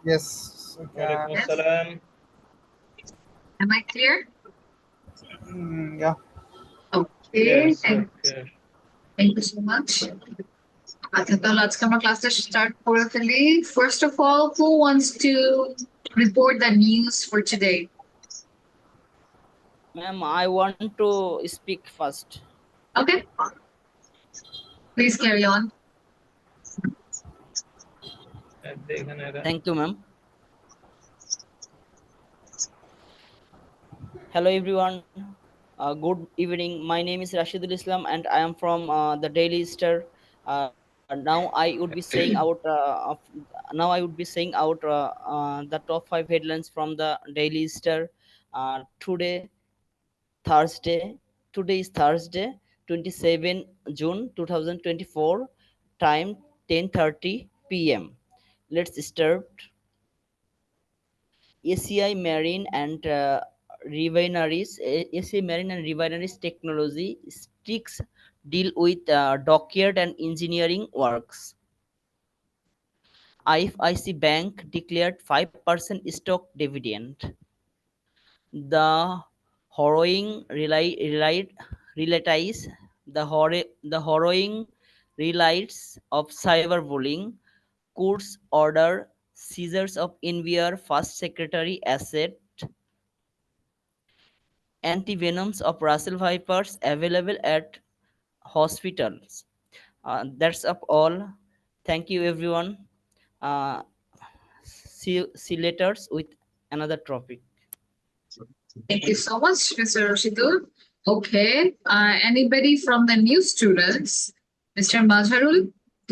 Yes. Walaikum Yes. Assalam. Am I clear? Yeah. Okay. Yes, you're clear. Thank you so much. আচ্ছা তাহলে আজকে আমরা ক্লাসটা start করে ফেলি first of all who wants to report the news for today? Ma'am, I want to speak first. Okay, please carry on. Thank you, ma'am. Hello, everyone. Good evening. My name is Rashidul Islam, and I am from the Daily Star. Now I would be saying out. Now I would be saying out the top 5 headlines from the Daily Star. Today, Thursday. Today is Thursday, 27 June 2024. Time 10:30 p.m. Let's start. ACI Marine and ACI Marine and Refineries Technology sticks deal with dockyard and engineering works. IFIC Bank declared 5% stock dividend. The harrowing relights of cyberbullying. Courts order seizures of NVR first secretary asset. Antivenoms of Russell vipers available at hospitals. That's up all. Thank you, everyone. See you later with another topic. Thank you so much, Mr. Rashidul. Okay, anybody from the news students? Mr. Mazharul,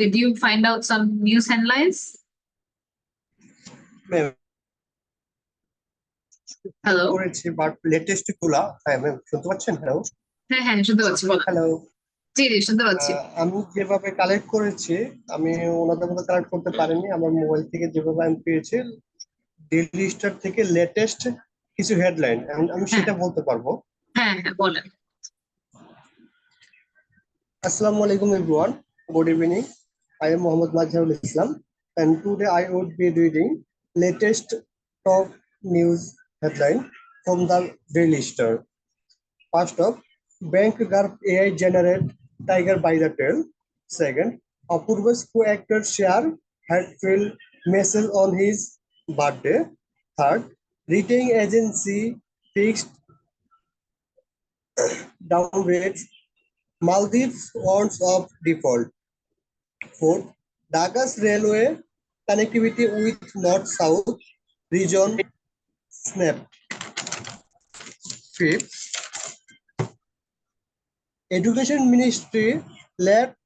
did you find out some news headlines? Hello. করেছি but latest গুলা ma'am শুনতে পাচ্ছেন? Hello হ্যাঁ শুনতে পাচ্ছি, বল। Hello জি শুনতে পাচ্ছি। আমি যেভাবে কালেক্ট করেছি, আমি ওনাদের মতো কালেক্ট করতে পারিনি। আমার মোবাইল থেকে যেভাবে আমি পেয়েছি, ডেইলি স্টার থেকে লেটেস্ট কিছু হেডলাইন আমি সেটা বলতে পারবো। হ্যাঁ বলেন। Assalamu alaikum everyone. Good evening. I am Mohammad Mazharul Islam, and today I would be reading latest top news headline from the Daily Star. First up, Bank Garb AI generate tiger by the tail. Second, Apurva's co-actor share heartfelt message on his birthday. Third, retailing agency fixed down rates. Maldives warns of default. Fourth, Dhaka's railway connectivity with North-South region snapped. Fifth, Education Ministry left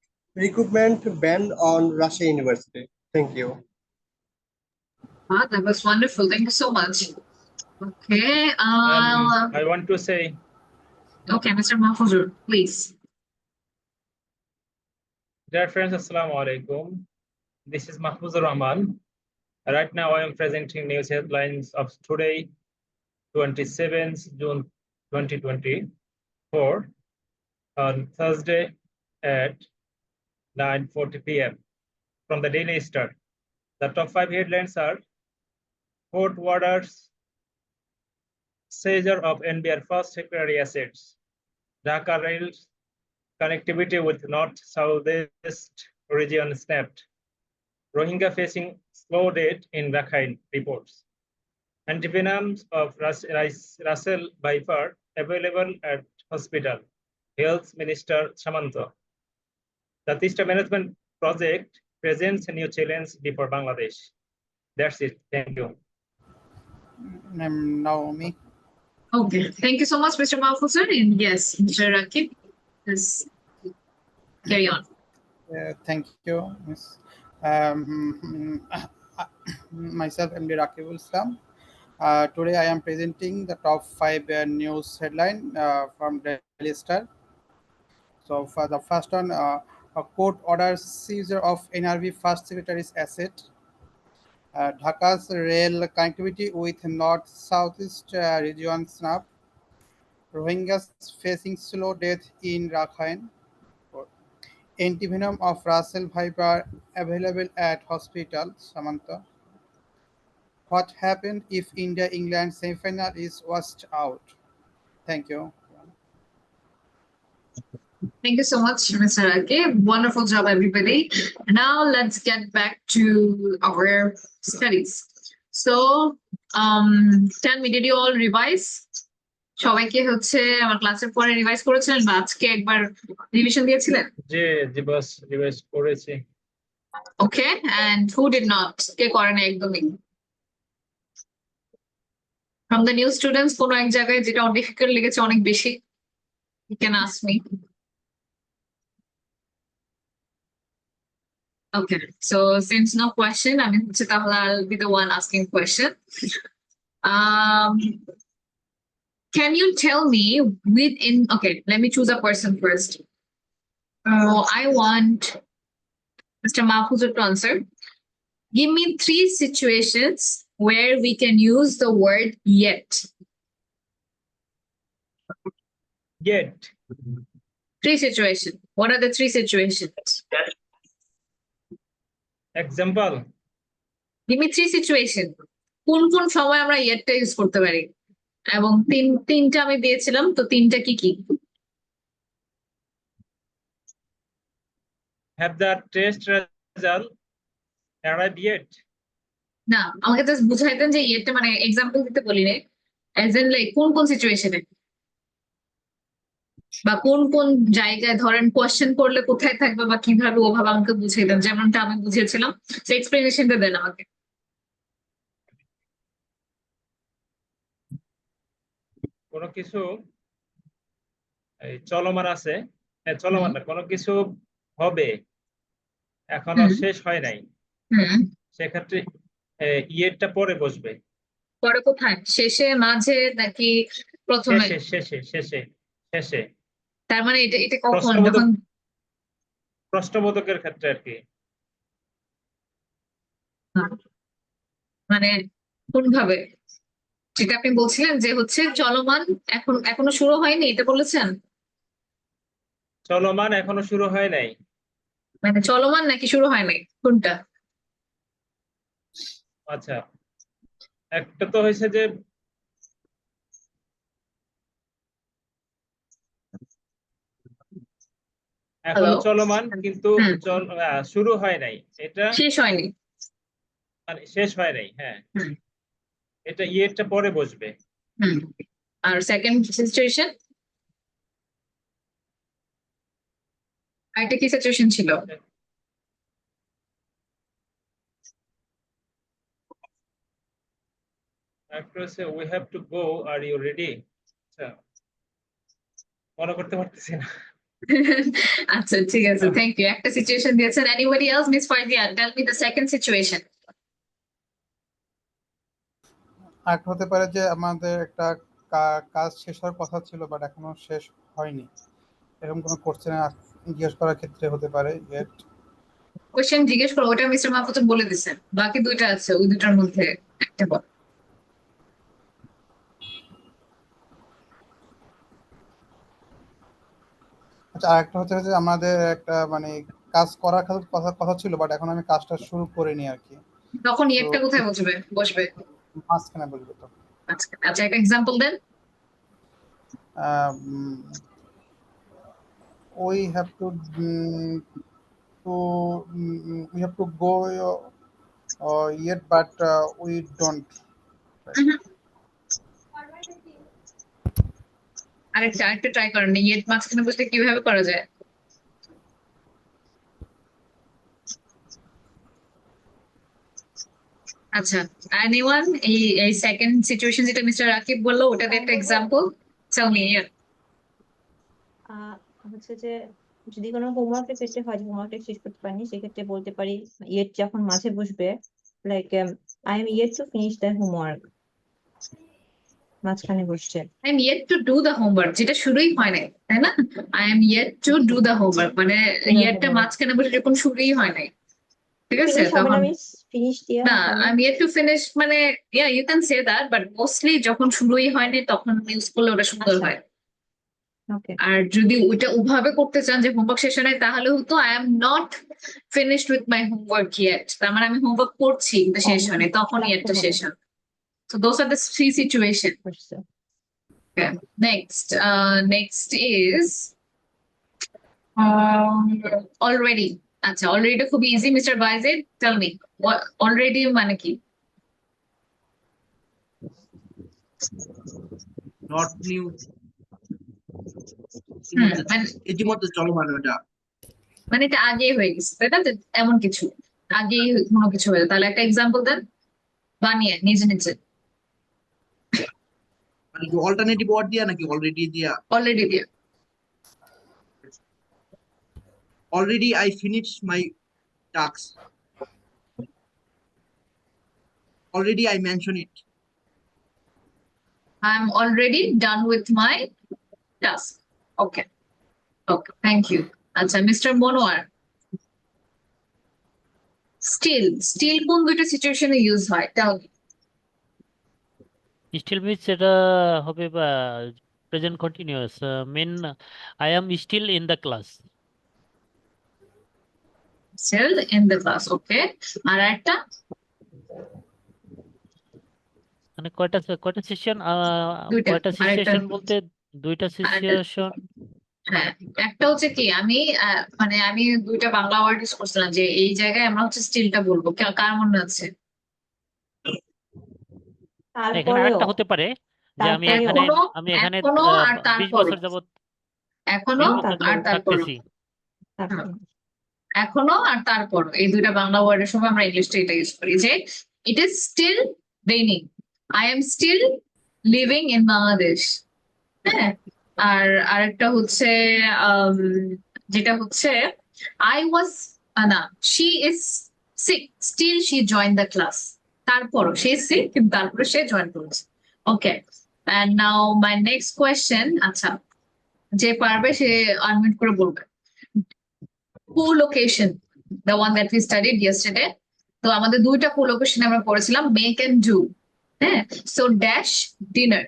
recruitment ban on Russia University. Thank you. That was wonderful. Thank you so much. Okay. I want to say. Okay, Mr. Mahfouzur, please. Dear friends, Assalamu alaikum. This is Mahfouzur Rahman. Right now I am presenting news headlines of today, 27th June 2024, on Thursday at 9:40 p.m. from the Daily Star. The top 5 headlines are: court orders seizure of NBR first secretary assets. Dhaka rails connectivity with North-Southeast region snapped. Rohingya facing slow death in Rakhine reports. Antivenoms of Russell viper available at hospital. Health Minister Samanta. The Tista Management Project presents a new challenge before Bangladesh. That's it. Thank you. Naomi. Okay, thank you so much, Mr. Mahfouzur. Yes, Mr. Rakib, please carry on. Thank you, Miss. Myself, MD Rakibul Islam. Today I am presenting the top 5 news headline from Daily Star. So for the first one, a court orders seizure of NRV first secretary's asset. Dhaka's rail connectivity with North-Southeast region snap. Rohingyas facing slow death in Rakhine. Antivenom of Russell viper available at hospital. Samantha. What happened if India-England semi-final is washed out? Thank you. Thank you so much, Mr. Ake. Wonderful job, everybody. Now let's get back to our studies. So, tell me, did you all revise? সবাইকে হচ্ছে আমার ক্লাসের পরে revise করেছিলেন বা আজকে একবার revision দিয়েছিলেন? জি বস রিভাইজ করেছি। ওকে, এন্ড হু ডিড নট? কে করে না একদমই? ফ্রম দ্য নিউ স্টুডেন্টস কোন এক জায়গায় যেটা ডিফিকাল্ট লেগেছে অনেক বেশি? You can ask me. Okay, so since no question, I mean, I'll be the one asking question. Can you tell me okay, let me choose a person first. I want Mr. Mahfuzur to answer. Give me 3 situations where we can use the word yet. Yet. 3 situations. What are the 3 situations? Example. Give me 3 situations. কোন কোন সময় আমরা yetটা use করতে পারি? এবং তিনটা আমি দিয়েছিলাম, তো তিনটা কি কি? Have the test result arrived yet? না, আমাকে জাস্ট বুঝাইতেন যে yetটা মানে এক্সাম্পল দিতে বলিনি, as in like কোন কোন সিচুয়েশনে বা কোন কোন জায়গায় ধরেন কোয়েশ্চেন করলে কোথায় থাকবে বা কিভাবে, ওভাবে আমাকে বুঝিয়ে দেন যেমনটা আমি বুঝিয়েছিলাম। সেই এক্সপ্লেনেশনটা দেন আমাকে। কোনো কিছু এই চলমান আছে, চলমান না, কোনো কিছু হবে এখনো শেষ হয় নাই, সেক্ষেত্রে ইয়েরটা পরে বসবে। পরে কোথায়? শেষে, মাঝে নাকি প্রথমে? শেষে শেষে শেষে। তার মানে এটা কখন? যখন প্রশ্নবোধকের ক্ষেত্রে আর কি। মানে কোন ভাবে? যেটা আপনি বলছিলেন যে হচ্ছে চলমান, এখনো শুরু হয়নি, এটা বলেছেন? চলমান এখনো শুরু হয় নাই, মানে চলমান নাকি শুরু হয় নাই, কোনটা? আচ্ছা, একটা তো হয়েছে যে এখনো চলমান কিন্তু শুরু হয় নাই, এটা শেষ হয়নি, মানে শেষ হয় নাই। হ্যাঁ, এটা ইয়েরটা পরে বসবে। আর সেকেন্ড সিচুয়েশন, আরেকটা কি সিচুয়েশন ছিল? After say we have to go, are you ready? আচ্ছা, মনে করতে পারতেছি না। আচ্ছা ঠিক আছে, থ্যাংক ইউ। একটা সিচুয়েশন দিয়েছেন। Anybody else? Miss Fardia, tell me the second situation. আর হতে পারে যে আমাদের একটা কাজ শেষ হওয়ার কথা ছিল বাট এখনো শেষ হয়নি, এরকম কোনো কোশ্চেন জিজ্ঞেস করার ক্ষেত্রে হতে পারে yet। কোশ্চেন জিজ্ঞেস করো, ওটা মিস্টার মাহফুজ বলে দিছেন, বাকি দুইটা আছে, ওই দুটার মধ্যে একটা বল। আচ্ছা, আরেকটা হচ্ছে যে আমাদের একটা মানে কাজ করার কথা ছিল বাট এখন আমি কাজটা শুরু করিনি আর কি। তখন একটা কোথায় বসবে? মাঝখানে বলবো তো। আচ্ছা, একটা এক্সাম্পল দেন। we have to go yet but we don't। আরেকটা ট্রাই করেন, ইয়েট মাঝখানে বসলে কিভাবে করা যায়? আচ্ছা, এনিওয়ান এই সেকেন্ড সিচুয়েশন যেটা মিস্টার রাকিব বললো, ওটার একটা এক্সাম্পল টেল মি। হচ্ছে যে যদি কোনো হোমওয়ার্কের ক্ষেত্রে হয়, হোমওয়ার্কটা শেষ করতে পারিনি, সেক্ষেত্রে বলতে পারি ইয়েট যখন মাঝে বসবে, like I am yet to finish the homework, মাঝখানে বসছে। I am yet to do the homework, যেটা শুরুই হয় নাই, তাই না? I am yet to do the homework মানে ইয়েটটা মাঝখানে বসে যখন শুরুই হয় নাই, ঠিক আছে? তখন ফিনিশ দিয়া না, I am yet to finish মানে yeah, you can say that, but mostly যখন শুরুই হয়নি তখন ইউজ করলে ওটা সুন্দর হয়। ওকে, আর যদি ওইটা ওভাবে করতে চান যে হোমওয়ার্ক শেষ হয় নাই, তাহলে হতো I am not finished with my homework yet. তার মানে আমি হোমওয়ার্ক করছি কিন্তু শেষ হয়নি, তখনই একটা শেষ হয়। So those are the three situations. করছো। Okay. Next is already. আচ্ছা, already খুব easy, Mr. Baizid. Tell me, what already মানে কি? নট নিউ, মানে ইতিমধ্যে চলমান ওটা। মানে এটা আগে হয়ে গেছে, তাই না? যে এমন কিছু আগে কোনো কিছু হয়ে, তাহলে একটা এক্সাম্পল দেন বানিয়ে নিজে নিজে। মানে কি অল্টারনেটিভ ওয়ার্ড দিয়া নাকি অলরেডি দিয়া? অলরেডি দিয়ে। Already I finish my task, already I mention it. I'm already done with my task. Okay. Okay, thank you. আচ্ছা, Mr. Monoar. Still কোন দুইটা সিচুয়েশনে ইউজ হয়? Tell me. স্টিল মিনস এটা হবে বা present continuous, mean I am still in the class. Still in the class. Okay. আর একটা মানে কয়টা সেশন, দুইটা। কয়টা আরেকটা সিচুয়েশন বলতে দুইটা সিচুয়েশন। হ্যাঁ, একটা হচ্ছে কি আমি মানে আমি দুইটা বাংলা ওয়ার্ড ইউজ করছিলাম যে এই জায়গায় আমরা হচ্ছে স্টিলটা বলবো, কার মনে আছে? এখানে তারপরেও আরেকটা হতে পারে যে আমি এখানে এখনো আর 20 তারপরও। বছর যাবত এখনো 20 বছর আর যাবত তারপরও। থাকতেছি। এখনো আর তারপর এই দুইটা বাংলা ওয়ার্ডের সময় আমরা ইংলিশটা এটা ইউজ করি যে it is still raining, I am still living in Bangladesh. হ্যাঁ, আর আরেকটা হচ্ছে যেটা হচ্ছে আই ওয়াজ না, she is sick still she join the class. তারপরও সে সিক কিন্তু তারপরে সে জয়েন করেছে। Okay, and now my next question. আচ্ছা, যে পারবে সে আনমিউট করে বলবে। Co-location, the one that we studied yesterday. তো আমাদের দুইটা co-location আমরা পড়েছিলাম, make and do. হ্যাঁ, so dash dinner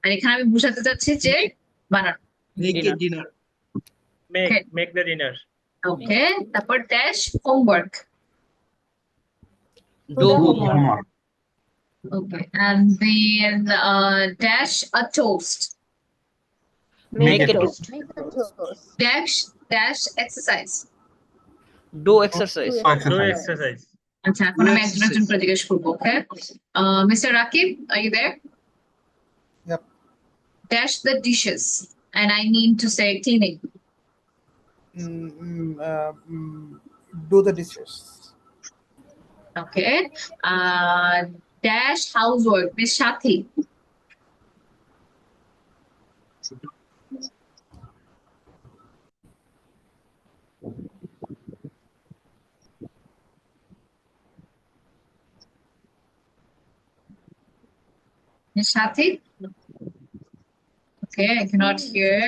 আর এখানে আমি বুঝাতে চাচ্ছি যে বানানো। Make it dinner, Make the dinner. ওকে, তারপর dash homework. Do homework. Okay, and then dash a toast. Make Make it a do. toast. Dash exercise. Do exercise. Do exercise. আচ্ছা, এখন আমি একজন একজন করে জিজ্ঞেস করবো। ওকে, Mr. Rakib, are you there? Yep. Dash the dishes, and I mean to say cleaning. Do the dishes. Okay, dash housework, Miss Shathi. Miss Shathi? Okay, I cannot hear.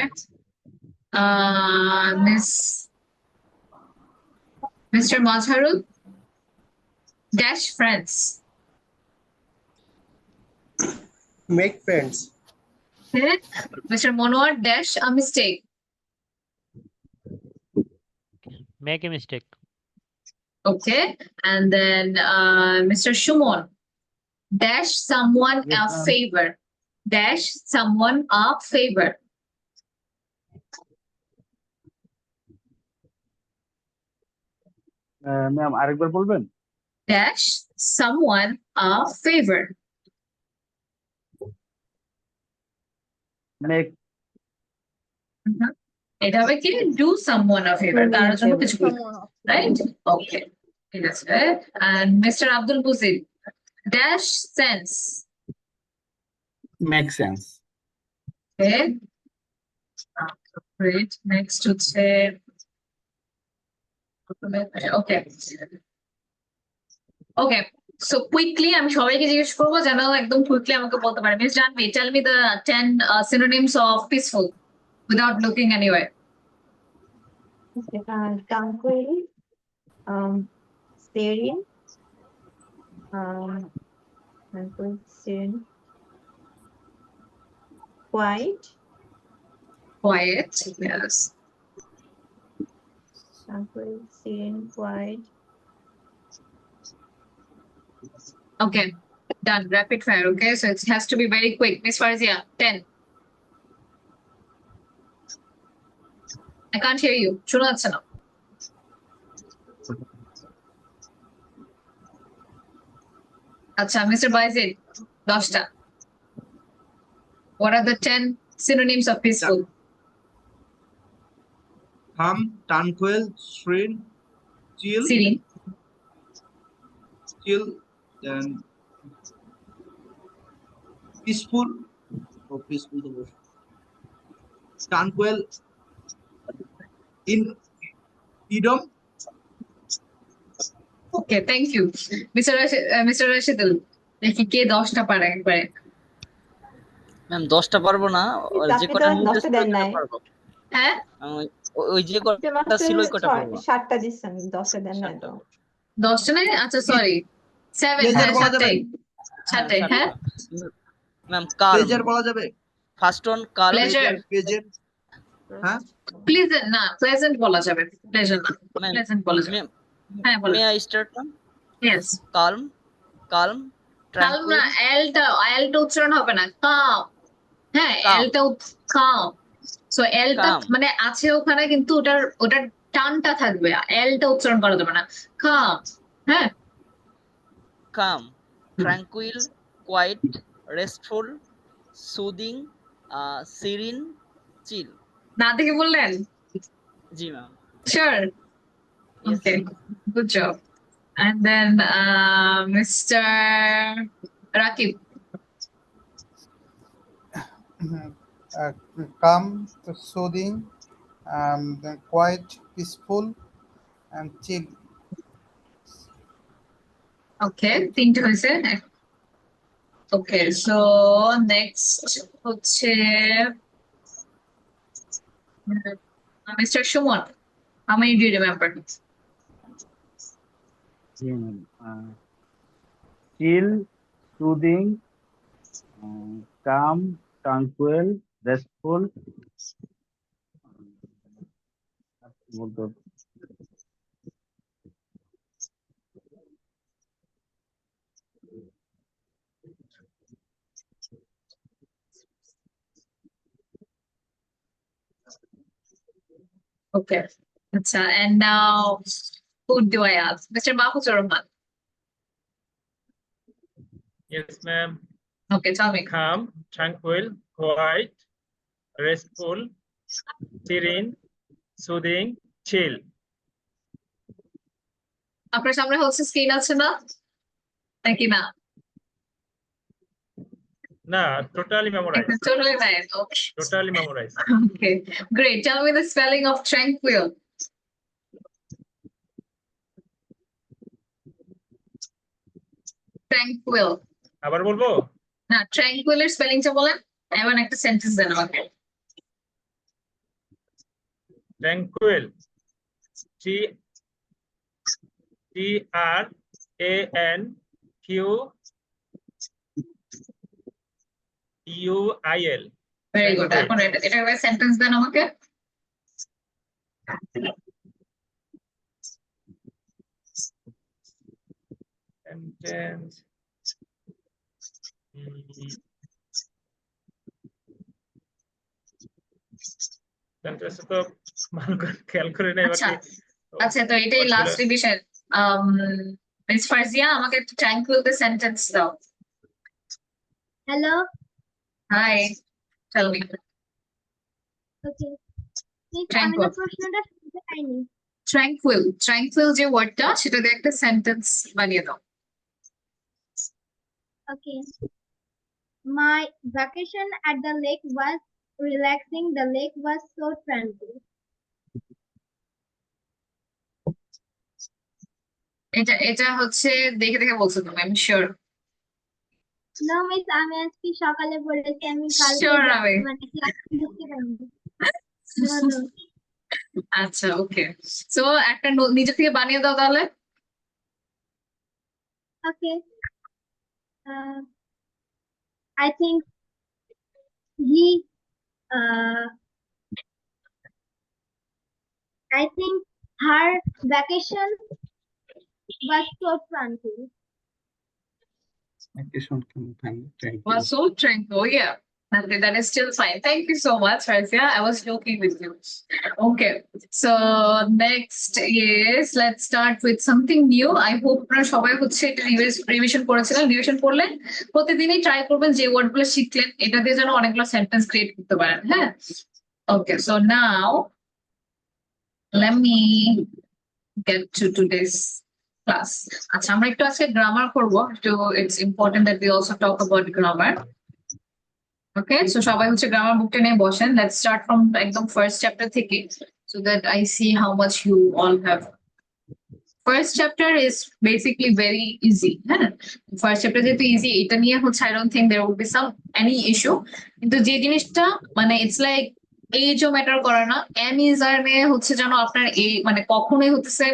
Mr. Mazharul? Dash friends. Make friends. Okay. Mr. Monoar, dash a mistake. Make a mistake. Okay, and then Mr. Shumon, dash someone a favor. Dash someone a favor. Ma'am আরেকবার বলবেন? Dash someone a favor. Make এটা হবে কি do someone a favor, কারোর জন্য কিছু করো, right? Okay, ঠিক আছে। And Mr. Abdul Buzid, dash sense. Make sense. Okay, great. Next হচ্ছে okay. Okay, so quickly আমি সবাইকে জিজ্ঞেস করবো যেন একদম কুইকলি আমাকে বলতে পারে। Miss Janvi, tell me the 10 synonyms of peaceful without looking anywhere. Tranquil, serene, serene, quiet, Quiet, yes. tranquil, serene, quiet. Okay, done. Rapid fire. Okay, so it has to be very quick. Miss Farzia, 10. I can't hear you. শোনা যাচ্ছে না। আচ্ছা, Mr. Baizid, 10টা। What are the 10 synonyms of peaceful? Calm, tranquil, serene, chill, Serene. then peaceful. Oh, peaceful the word. Tranquil, in freedom. Okay, thank you. Mr. Rashidul, দেখি কে 10টা পারে একবারে। Ma'am 10টা পারবো না, যে আপনি তো কটার মধ্যে 10টা ছিল দেন ওই কটা নাই। পারবো। হ্যাঁ? ওই যে যে কটা মাত্র ছিল ওই কটা পারবো। 7টা দিচ্ছেন, 10টা দেন নাই তো। 10টা নাই? আচ্ছা সরি। 7, Pleasure হ্যাঁ বলা যাবে? 7টাই, হ্যাঁ? ম্যাম কাল, Pleasure বলা যাবে? ফার্স্ট অন কাল, Pleasure. Pleasure. হ্যাঁ? Pleasant না, pleasant বলা যাবে। Pleasure না, ম্যাম pleasant বলা যাবে। হ্যাঁ বলো। May I start ma'am? Yes. Calm, calm tranquil, না, এলটা উচ্চারণ হবে না, কাম। হ্যাঁ, Calm. এলটা কাম। সো এলটা Calm. মানে আছে ওখানে, কিন্তু ওটার টানটা থাকবে, এলটা উচ্চারণ করা যাবে না। কাম, হ্যাঁ। Calm, tranquil, quiet, restful, soothing, serene, chill. না দেখে বললেন? জি ma'am. Sure. Yes. Okay, good job. And then Mr. Rakib. Calm, soothing, then quiet, peaceful, and chill. Okay, 3টে হয়েছে। Okay, so next হচ্ছে Mr. Shumon. How many do you remember? Chill, soothing, calm, tranquil, restful. Okay. Acha, and now who do I ask? Mr. Mahfuzur Rahman. Yes, ma'am. Okay, tell me. Calm, tranquil, quiet, restful, serene, soothing, chill. আপনার সামনে হচ্ছে screen আছে না? নাকি না? No, totally memorized. Totally nice. Okay. Totally memorized. Okay, great. Tell me the spelling of tranquil. Tranquil. আবার বলবো? না, tranquil এর স্পেলিংটা বলেন, এমন একটা সেন্টেন্স দেন আমাকে। Tranquil. Tranquil. Very good. এখন এটা একটা সেন্টেন্স দেন আমাকে। Sentence. Sentence তো ভালো করে খেয়াল করে নাই আচ্ছা বাকি। আচ্ছা, তো এটাই লাস্ট রিভিশন। মিস ফারজিয়া, আমাকে একটু ট্রাঙ্কুইল দ্য সেন্টেন্স দাও। Hello. Hi, tell me. Okay. ঠিক, আমি Tranquil. তো প্রশ্নটা শুনতে পাইনি। ট্রাঙ্কুইল যে ওয়ার্ডটা, সেটা দিয়ে একটা সেন্টেন্স বানিয়ে দাও। Okay. My vacation at the lake was relaxing. The lake was so tranquil. এটা হচ্ছে দেখে দেখে বলছো তুমি, আমি শিওর। No, miss, আমি আজকে সকালে পড়েছি, আমি কালকে Sure, আমি। মানে ক্লাস বুঝতে পারিনি। No. আচ্ছা, ওকে। সো একটা নিজে থেকে বানিয়ে দাও তাহলে। Okay. I think he I think Her vacation was so tranquil. Was so tranquil, yeah. Okay, that is still fine. Thank you so much, Razia. I was joking with you. Okay, so next is let's start with something new. I hope আপনারা সবাই হচ্ছে এটা revision করেছিলেন, revision করলেন। প্রতিদিনই try করবেন যে ওয়ার্ডগুলো শিখলেন এটা দিয়ে যেন অনেকগুলো সেন্টেন্স ক্রিয়েট করতে পারেন, হ্যাঁ? Okay, so now let me get to today's class. আচ্ছা আমরা একটু আজকে গ্রামার করব। তো it's important that we also talk about grammar. Okay, so সবাই হচ্ছে গ্রামার বুকটা নিয়ে বসেন। Let's start from একদম ফার্স্ট চ্যাপ্টার থেকে so that I see how much you all have. First chapter is basically very easy. হ্যাঁ, first chapter যেহেতু easy, এটা নিয়ে হচ্ছে I don't think there will be some any issue. কিন্তু যে জিনিসটা মানে it's like এজও ম্যাটার করে না, এম ইজ আর নিয়ে হচ্ছে যেন আপনার এই মানে কখনোই হতেছে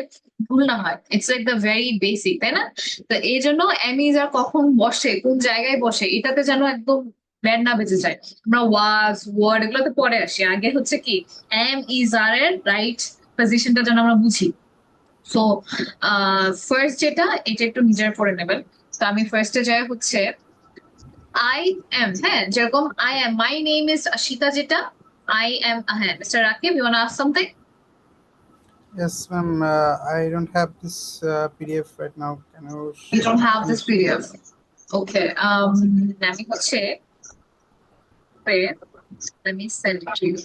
ভুল না হয়। It's like the very basic, তাই না? তো এই জন্য এম ইজ আর কখন বসে, কোন জায়গায় বসে, এটাতে যেন একদম ব্যান্ড না বেঁচে যায়। আমরা ওয়াজ ওয়ার্ড এগুলোতে পরে আসি, আগে হচ্ছে কি এম ইজ আর এর রাইট পজিশনটা যেন আমরা বুঝি। সো ফার্স্ট যেটা এটা একটু নিজের পড়ে নেবেন। তো আমি ফার্স্টে যাই হচ্ছে আই এম, হ্যাঁ যেরকম I am, my name is Ashita, যেটা I am Ahan. Mr. Rakib, you want to ask something? Yes, ma'am. I don't have this PDF right now. Can you? You don't have this PDF. Okay. Let me check. Wait. Let me send it to you.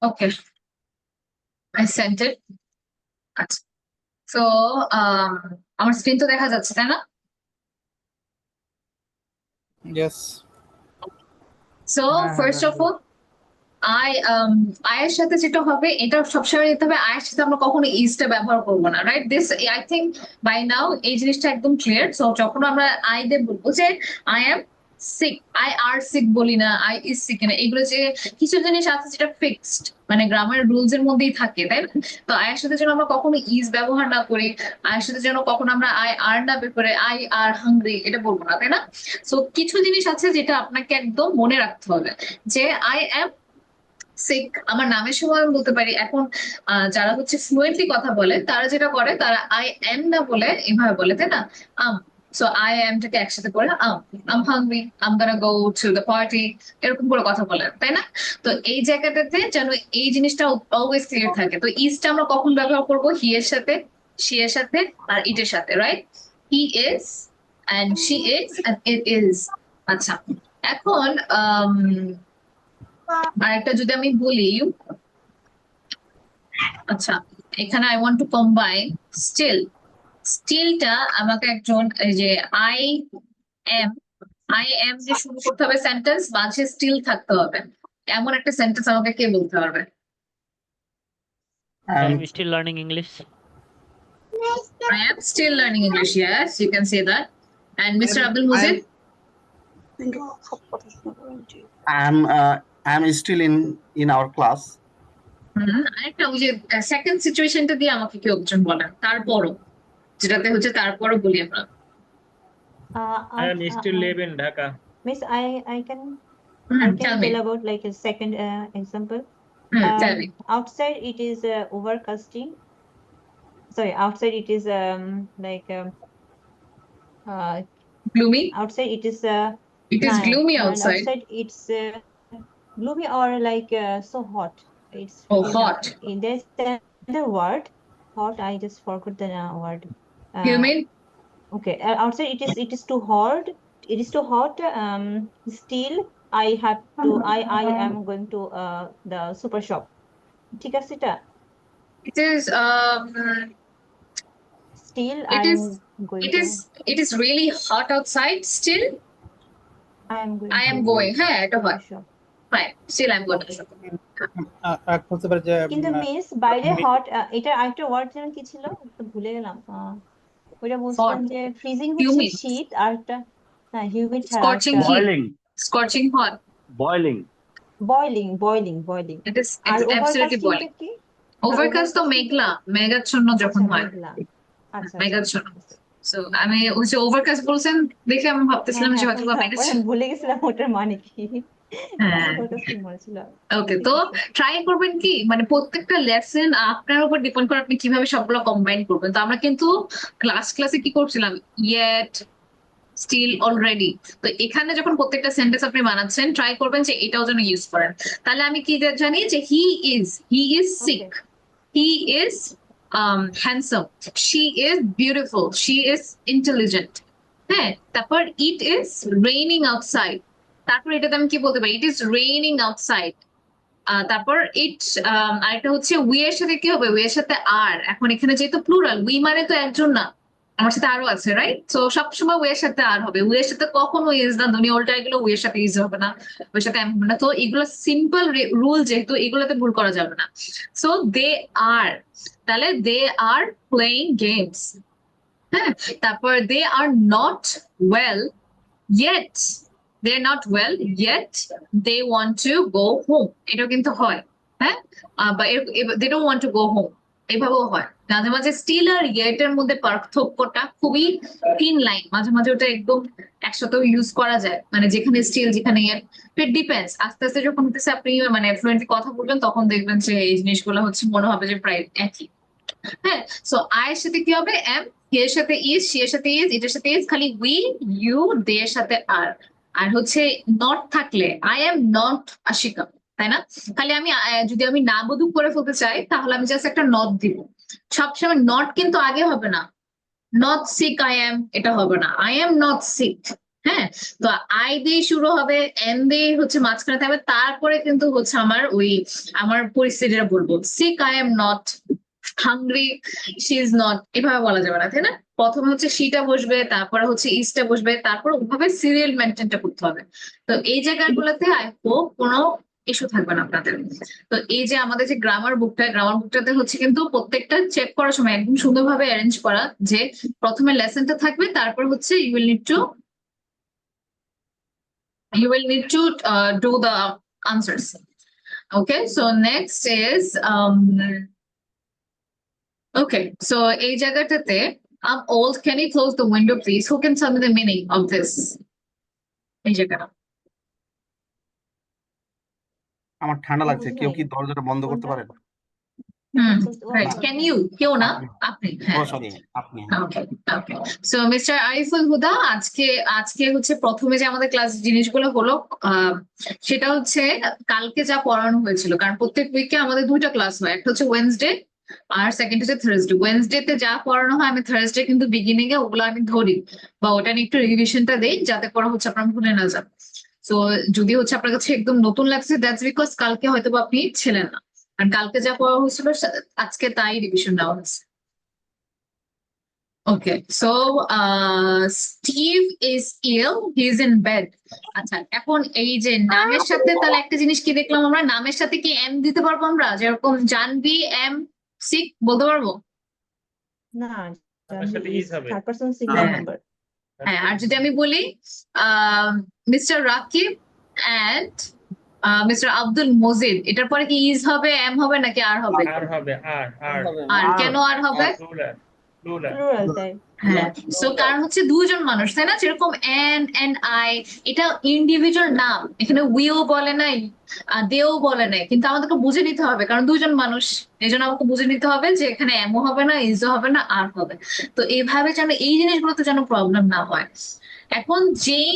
Okay. I sent it. So, আমার screen তো দেখা যাচ্ছে, তাই না? Yes. So, first of all, আয়ের সাথে যেটা হবে এটা সবসময় দিতে হবে, আয়ের সাথে আমরা কখনো ইজটা ব্যবহার করবো না, right? This I think by now এই জিনিসটা একদম ক্লিয়ার। সো যখন আমরা আই দিয়ে বলবো যে I am sick, I are sick বলি না, আই ইজ সিক না, এগুলো যে কিছু জিনিস আছে যেটা ফিক্সড মানে গ্রামার রুলস এর মধ্যেই থাকে, তাই না? তো আয়ের সাথে যেন আমরা কখনো ইজ ব্যবহার না করি, আয়ের সাথে যেন কখনো আমরা আই আর না করে আই আর হাংরি এটা বলবো না, তাই না? সো কিছু জিনিস আছে যেটা আপনাকে একদম মনে রাখতে হবে যে আই এম সিক আমার নামের সময় আমি বলতে পারি। এখন যারা হচ্ছে ফ্লুয়েন্টলি কথা বলে তারা যেটা করে তারা আই এম না বলে এভাবে বলে, তাই না? সো আই এমটাকে একসাথে করে am hungry, am gonna go to the party, এরকম করে কথা বলে, তাই না? তো এই জায়গাটাতে যেন এই জিনিসটা অলওয়েজ ক্লিয়ার থাকে। তো ইজটা আমরা কখন ব্যবহার করবো? হি এর সাথে, শি এর সাথে আর ইটের সাথে, right? He is and she is and it is. আচ্ছা এখন আরেকটা যদি আমি বলি, আচ্ছা এখানে I want to combine still, স্টিলটা আমাকে একজন এই যে আই এম যে শুরু করতে হবে সেন্টেন্স, মাঝে স্টিল থাকতে হবে, এমন একটা সেন্টেন্স আমাকে কে বলতে পারবে? I am still learning English. I am still learning English. Yes, you can say that. And Mr. Abdul Muzid? I am still in our class. আরেকটা ওই যে সেকেন্ড সিচুয়েশনটা দিয়ে আমাকে কেউ একজন বলেন, তারপরও যেটাতে হচ্ছে তারপরও বলি আমরা। I am still live in Dhaka. Miss, I can tell me. tell about like a second example. Tell me. Outside it is overcasting. Sorry, outside it is like Gloomy. outside it is It is night, gloomy and outside. outside it's gloomy or like so hot. It's hot. There's another word, hot. I just forgot the word. You mean? Okay, outside it is too hot. It is too hot. Still I am going to the super shop. ঠিক আছে এটা? It is Still it I is am going it to is it is really hot outside still I am going I am to going হ্যাঁ এটা super হয় shop. fine still I'm going to shop বলতে পারে যে কিন্তু miss বাইরে hot এটা আরেকটা ওয়ার্ড যেন কি ছিল তো ভুলে গেলাম ওইটা বলছিলাম hot যে ফ্রিজিং হচ্ছে humid শীত আর একটা না হিউমিড ছাড়া scorching আরেকটা heat Boiling. scorching hot Boiling. Boiling it R is absolutely ওভারকাস্টিংটা boiling কি overcast তো মেঘলা মেঘাচ্ছন্ন যখন আচ্ছা হয় মেঘলা আচ্ছা মেঘাচ্ছন্ন সো আমি ওই যে ওভারকাস্ট বলছেন দেখে আমি ভাবতেছিলাম যে হয়তো বা পরে মেঘাচ্ছন্ন ভুলে গেছিলাম ওটার মানে কি হ্যাঁ ওভারকাস্টিং মনে ছিল ওকে তো ট্রাই করবেন কি মানে প্রত্যেকটা লেসন আপনার উপর ডিপেন্ড করে আপনি কিভাবে সবগুলো কম্বাইন করবেন তো আমরা কিন্তু ক্লাসে কি করছিলাম ইয়েট স্টিল অলরেডি তো এখানে যখন প্রত্যেকটা সেন্টেন্স আপনি বানাচ্ছেন ট্রাই করবেন যে এটাও যেন ইউজ করেন তাহলে আমি কি জানি যে he is sick he is handsome she is beautiful she is intelligent হ্যাঁ তারপর ইট ইজ রেইনিং আউটসাইড তারপর এটাতে আমি কি বলতে পারি ইট ইজ রেইনিং আউটসাইড তারপর ইট আরেকটা হচ্ছে উই এর সাথে কি হবে উই এর সাথে আর এখন এখানে যেহেতু প্লুরাল উই মানে তো একজন না আমার সাথে আরো আছে রাইট তো সবসময় উই এর সাথে আর হবে উই এর সাথে কখনো ইজ না ধনী ওল্টা এগুলো উই এর সাথে ইজ হবে না উই এর সাথে এম হবে না তো এগুলো সিম্পল রুল যেহেতু এগুলোতে ভুল করা যাবে না সো দে আর তাহলে দে আর প্লেইং গেমস হ্যাঁ তারপর they are not well yet they're not well yet they want to go home এটা কিন্তু হয় হ্যাঁ বা they don't want to go home এভাবেও হয় মাঝে মাঝে স্টিল আর yet এর মধ্যে পার্থক্যটা খুবই থিন লাইন মাঝে মাঝে ওটা একদম একসাথেও ইউজ করা যায় মানে যেখানে স্টিল যেখানে yet ইট ডিপেন্ডস আস্তে আস্তে যখন হতেছে আপনি মানে ফ্লুয়েন্টলি কথা বলবেন তখন দেখবেন যে এই জিনিসগুলো হচ্ছে মনে হবে যে প্রায় একই হ্যাঁ সো আই এর সাথে কি হবে এম হি এর সাথে ইজ সি এর সাথে ইজ এটার সাথে ইজ খালি উই ইউ দে এর সাথে আর হচ্ছে নট থাকলে আই এম নট আশিকা তাই না খালি আমি যদি আমি না বোধক করে ফেলতে চাই তাহলে আমি জাস্ট একটা নট দিব সবসময় নট কিন্তু আগে হবে না নট সিক আই এম এটা হবে না আই এম নট সিক হ্যাঁ তো আই দিয়ে শুরু হবে এম দিয়ে হচ্ছে মাঝখানে থাকবে তারপরে কিন্তু হচ্ছে আমার পরিস্থিতিটা বলবো sick I am not hungry she is not এভাবে বলা যাবে না তাই না প্রথমে হচ্ছে শিটা বসবে তারপরে হচ্ছে ইজটা বসবে তারপর ওভাবে সিরিয়াল মেনটেনটা করতে হবে তো এই জায়গাগুলোতে আই হোপ কোনো ইস্যু থাকবে না আপনাদের তো এই যে আমাদের যে গ্রামার বুকটাতে হচ্ছে কিন্তু প্রত্যেকটা চেক করার সময় একদম সুন্দরভাবে অ্যারেঞ্জ করা যে প্রথমে লেসনটা থাকবে তারপর হচ্ছে you will need to do the answers okay so next is okay, so এই জায়গাটাতে I'm old. Can you close the window, please? Who can tell me the meaning of this? এই জায়গাটা আমার ঠান্ডা লাগছে কেউ কি দরজাটা বন্ধ করতে পারেন Can you? কেউ না আপনি সরি আপনি Okay. So Mr. Ariful Huda আজকে হচ্ছে প্রথমে যে আমাদের ক্লাস জিনিসগুলো হলো সেটা হচ্ছে কালকে যা পড়ানো হয়েছিল কারণ প্রত্যেক উইকে আমাদের দুইটা ক্লাস হয় একটা হচ্ছে ওয়েডনেসডে আর সেকেন্ড হচ্ছে থার্সডে তে যা পড়ানো হয় আমি থার্সডে কিন্তু বিগিনিং এ ওগুলো আমি ধরি বা ওটা নিয়ে একটু রিভিশনটা দেই যাতে করে হচ্ছে আপনার ভুলে না যান তো যদি হচ্ছে আপনার কাছে একদম নতুন লাগছে দ্যাটস বিকজ কালকে হয়তো আপনি ছিলেন না আর কালকে যা পড়া হয়েছিল আজকে তাই রিভিশন দেওয়া হয়েছে Okay, so Steve is ill. He's in bed. আচ্ছা এখন এই যে নামের সাথে তাহলে একটা জিনিস কি দেখলাম আমরা নামের সাথে কি এম দিতে পারবো আমরা যেরকম জানবি এম সিক বলতে পারবো না সাথে ইজ হবে থার্ড পারসন সিঙ্গুলার নাম্বার হ্যাঁ আর যদি আমি বলি mister Rakib and mister Abdul Majid এটার পরে কি ইজ হবে এম হবে নাকি আর হবে আর কেন আর হবে প্লুরাল তাই হ্যাঁ সো কারণ হচ্ছে দুজন মানুষ তাই না যেরকম এন্ড আই এটা ইন্ডিভিজুয়াল নাম এখানে উইও বলে নাই দেও বলে নাই কিন্তু আমাদেরকে বুঝে নিতে হবে কারণ দুজন মানুষ এই জন্য আমাকে বুঝে নিতে হবে যে এখানে এমও হবে না ইজও হবে না আর হবে তো এইভাবে যেন এই জিনিসগুলোতে যেন প্রবলেম না হয় এখন জেন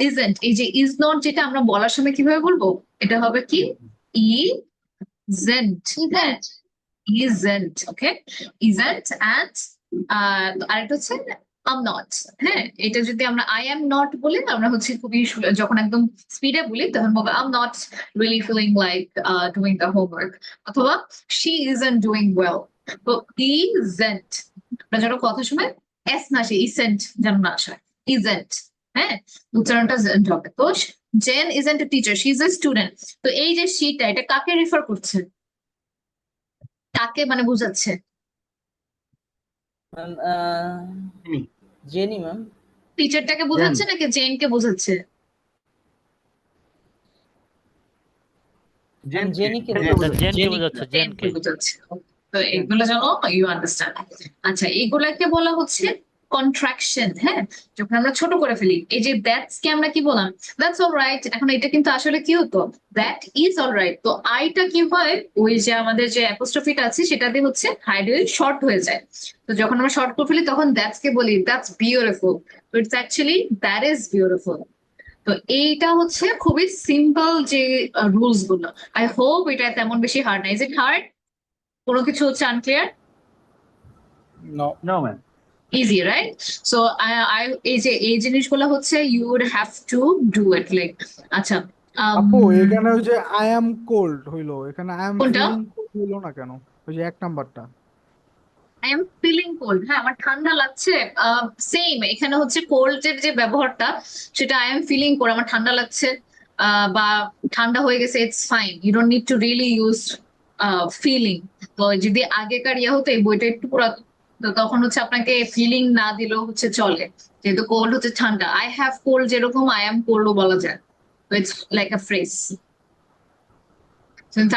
ইজেন্ট এই যে ইজ নট যেটা আমরা বলার সময় কিভাবে বলবো এটা হবে কি isn't okay isn't and আরেকটা হচ্ছে আম নট। হ্যাঁ, এটা যদি আমরা আই এম নট বলি আমরা হচ্ছে খুবই যখন একদম স্পিডে বলি তখন বলবো am not really feeling like doing the homework, অথবা শি ইজন্ট ডুইং ওয়েল। তো ইজেন্ট আমরা যেন কথা শুনে এস না আসে, ইসেন্ট যেন না আসে, ইজেন্ট। হ্যাঁ, উচ্চারণটা জেন্ট হবে। তো জেন ইজেন্ট a teacher, she is a student. তো এই যে শিটা এটা কাকে রেফার করছে, কাকে মানে বোঝাচ্ছে? Jenny ma'am. টিচারটাকে বোঝাচ্ছে নাকি জেনকে বোঝাচ্ছে? জেনিকে বোঝাচ্ছে, জেনকে। তো এগুলো জানো, ইউ আন্ডারস্ট্যান্ড। আচ্ছা, এগুলাকে বলা হচ্ছে কন্ট্রাকশন। হ্যাঁ, যখন আমরা ছোট করে ফেলি, এই যে দ্যাটস কে আমরা কি বললাম, দ্যাটস অলরাইট। এখন এটা কিন্তু আসলে কি হতো, দ্যাট ইজ অলরাইট। তো আইটা কি হয়, ওই যে আমাদের যে অ্যাপোস্ট্রফিটা আছে সেটা দিয়ে হচ্ছে হাইডেল শর্ট হয়ে যায়। তো যখন আমরা শর্ট করে ফেলি তখন দ্যাটস কে বলি দ্যাটস বিউটিফুল। তো it's actually that is beautiful. তো এইটা হচ্ছে খুবই সিম্পল যে রুলস গুলো। আই হোপ এটা তেমন বেশি হার্ড না। Is it hard? কোনো কিছু হচ্ছে unclear? No, ma'am. Easy, right? So এই যে এই জিনিসগুলো হচ্ছে you would have to do it like. আচ্ছা, আপু এখানে ওই যে আই অ্যাম কোল্ড হইলো, এখানে আই অ্যাম কোনটা? ফিলিং কোল্ড হইলো না কেন? ওই যে 1 নাম্বারটা। আই এম ফিলিং কোল্ড, হ্যাঁ আমার ঠান্ডা লাগছে। সেম এখানে হচ্ছে কোল্ড এর যে ব্যবহারটা সেটা আই এম ফিলিং কোল্ড, আমার ঠান্ডা লাগছে বা ঠান্ডা হয়ে গেছে, it's fine. You don't need to really use feeling. তো যদি আগেকার ইয়ে হতো, এই বইটা একটু পুরাতন, তো তখন হচ্ছে আপনাকে ফিলিং না দিলেও হচ্ছে চলে, যেহেতু কোল্ড হচ্ছে ঠান্ডা। আই হ্যাভ কোল্ড যেরকম আই এম কোল্ডও বলা যায়। তো it's like a phrase.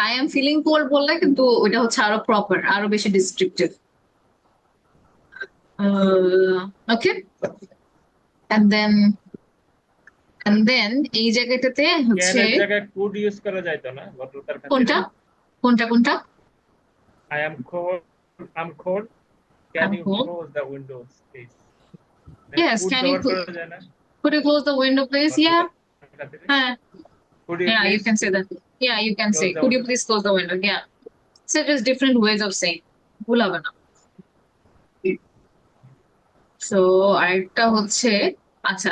I am feeling cold বললে কিন্তু ওইটা হচ্ছে আরো প্রপার, আরো বেশি ডিসক্রিপটিভ। Okay, and then এই জায়গাটাতে হচ্ছে ক্যান এর জায়গায় কুড ইউজ করা যায় তো না ভদ্রতার খাতিরে? কোনটা কোনটা কোনটা? I am cold. I'm cold. Can I'm you cold. close the windows, please? Yes, Could can you ব্যবহার করা যায় না? could you close the window please? Yeah. ভদ্রতার খাতিরে? হ্যাঁ, Could you yeah, you please can say that. Yeah, you can close say the could you window? please close the window? Yeah, so just different ways of saying ভুল হবে না। So আরেকটা হচ্ছে, আচ্ছা,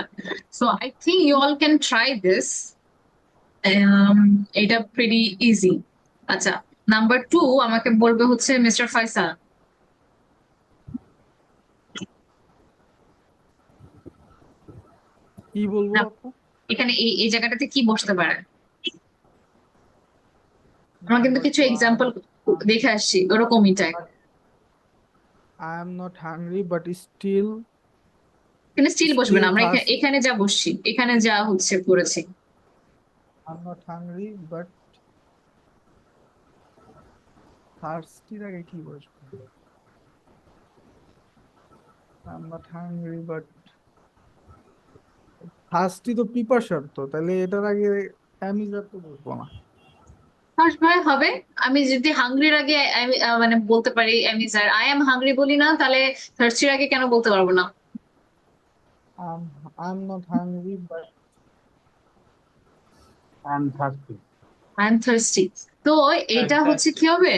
so I think you all can try this. এটা pretty easy. আচ্ছা, number 2 আমাকে বলবে হচ্ছে মিস্টার ফাইসাল। কি বলবো আপু? এখানে এই জায়গাটাতে কি বসতে পারে? আমরা কিন্তু কিছু এক্সাম্পল দেখে আসছি ওরকমই type. I am not hungry but still. এখানে স্টিল বসবে না, আমরা এখানে যা বসছি, এখানে যা হচ্ছে করেছি। I am not hungry but থার্স্টির আগে কি বসবে? I am not hungry but thirsty তো পিপাসার, তো তাহলে এটার আগে অ্যামিজার তো বলবো না। ভাই হবে, আমি যদি হাংরির আগে মানে বলতে পারি অ্যামিজার, আই এম হাংরি বলি না, তাহলে থার্স্টির আগে কেন বলতে পারবো না? I am not hungry but I am thirsty. I am thirsty. তো এটা হচ্ছে কি হবে,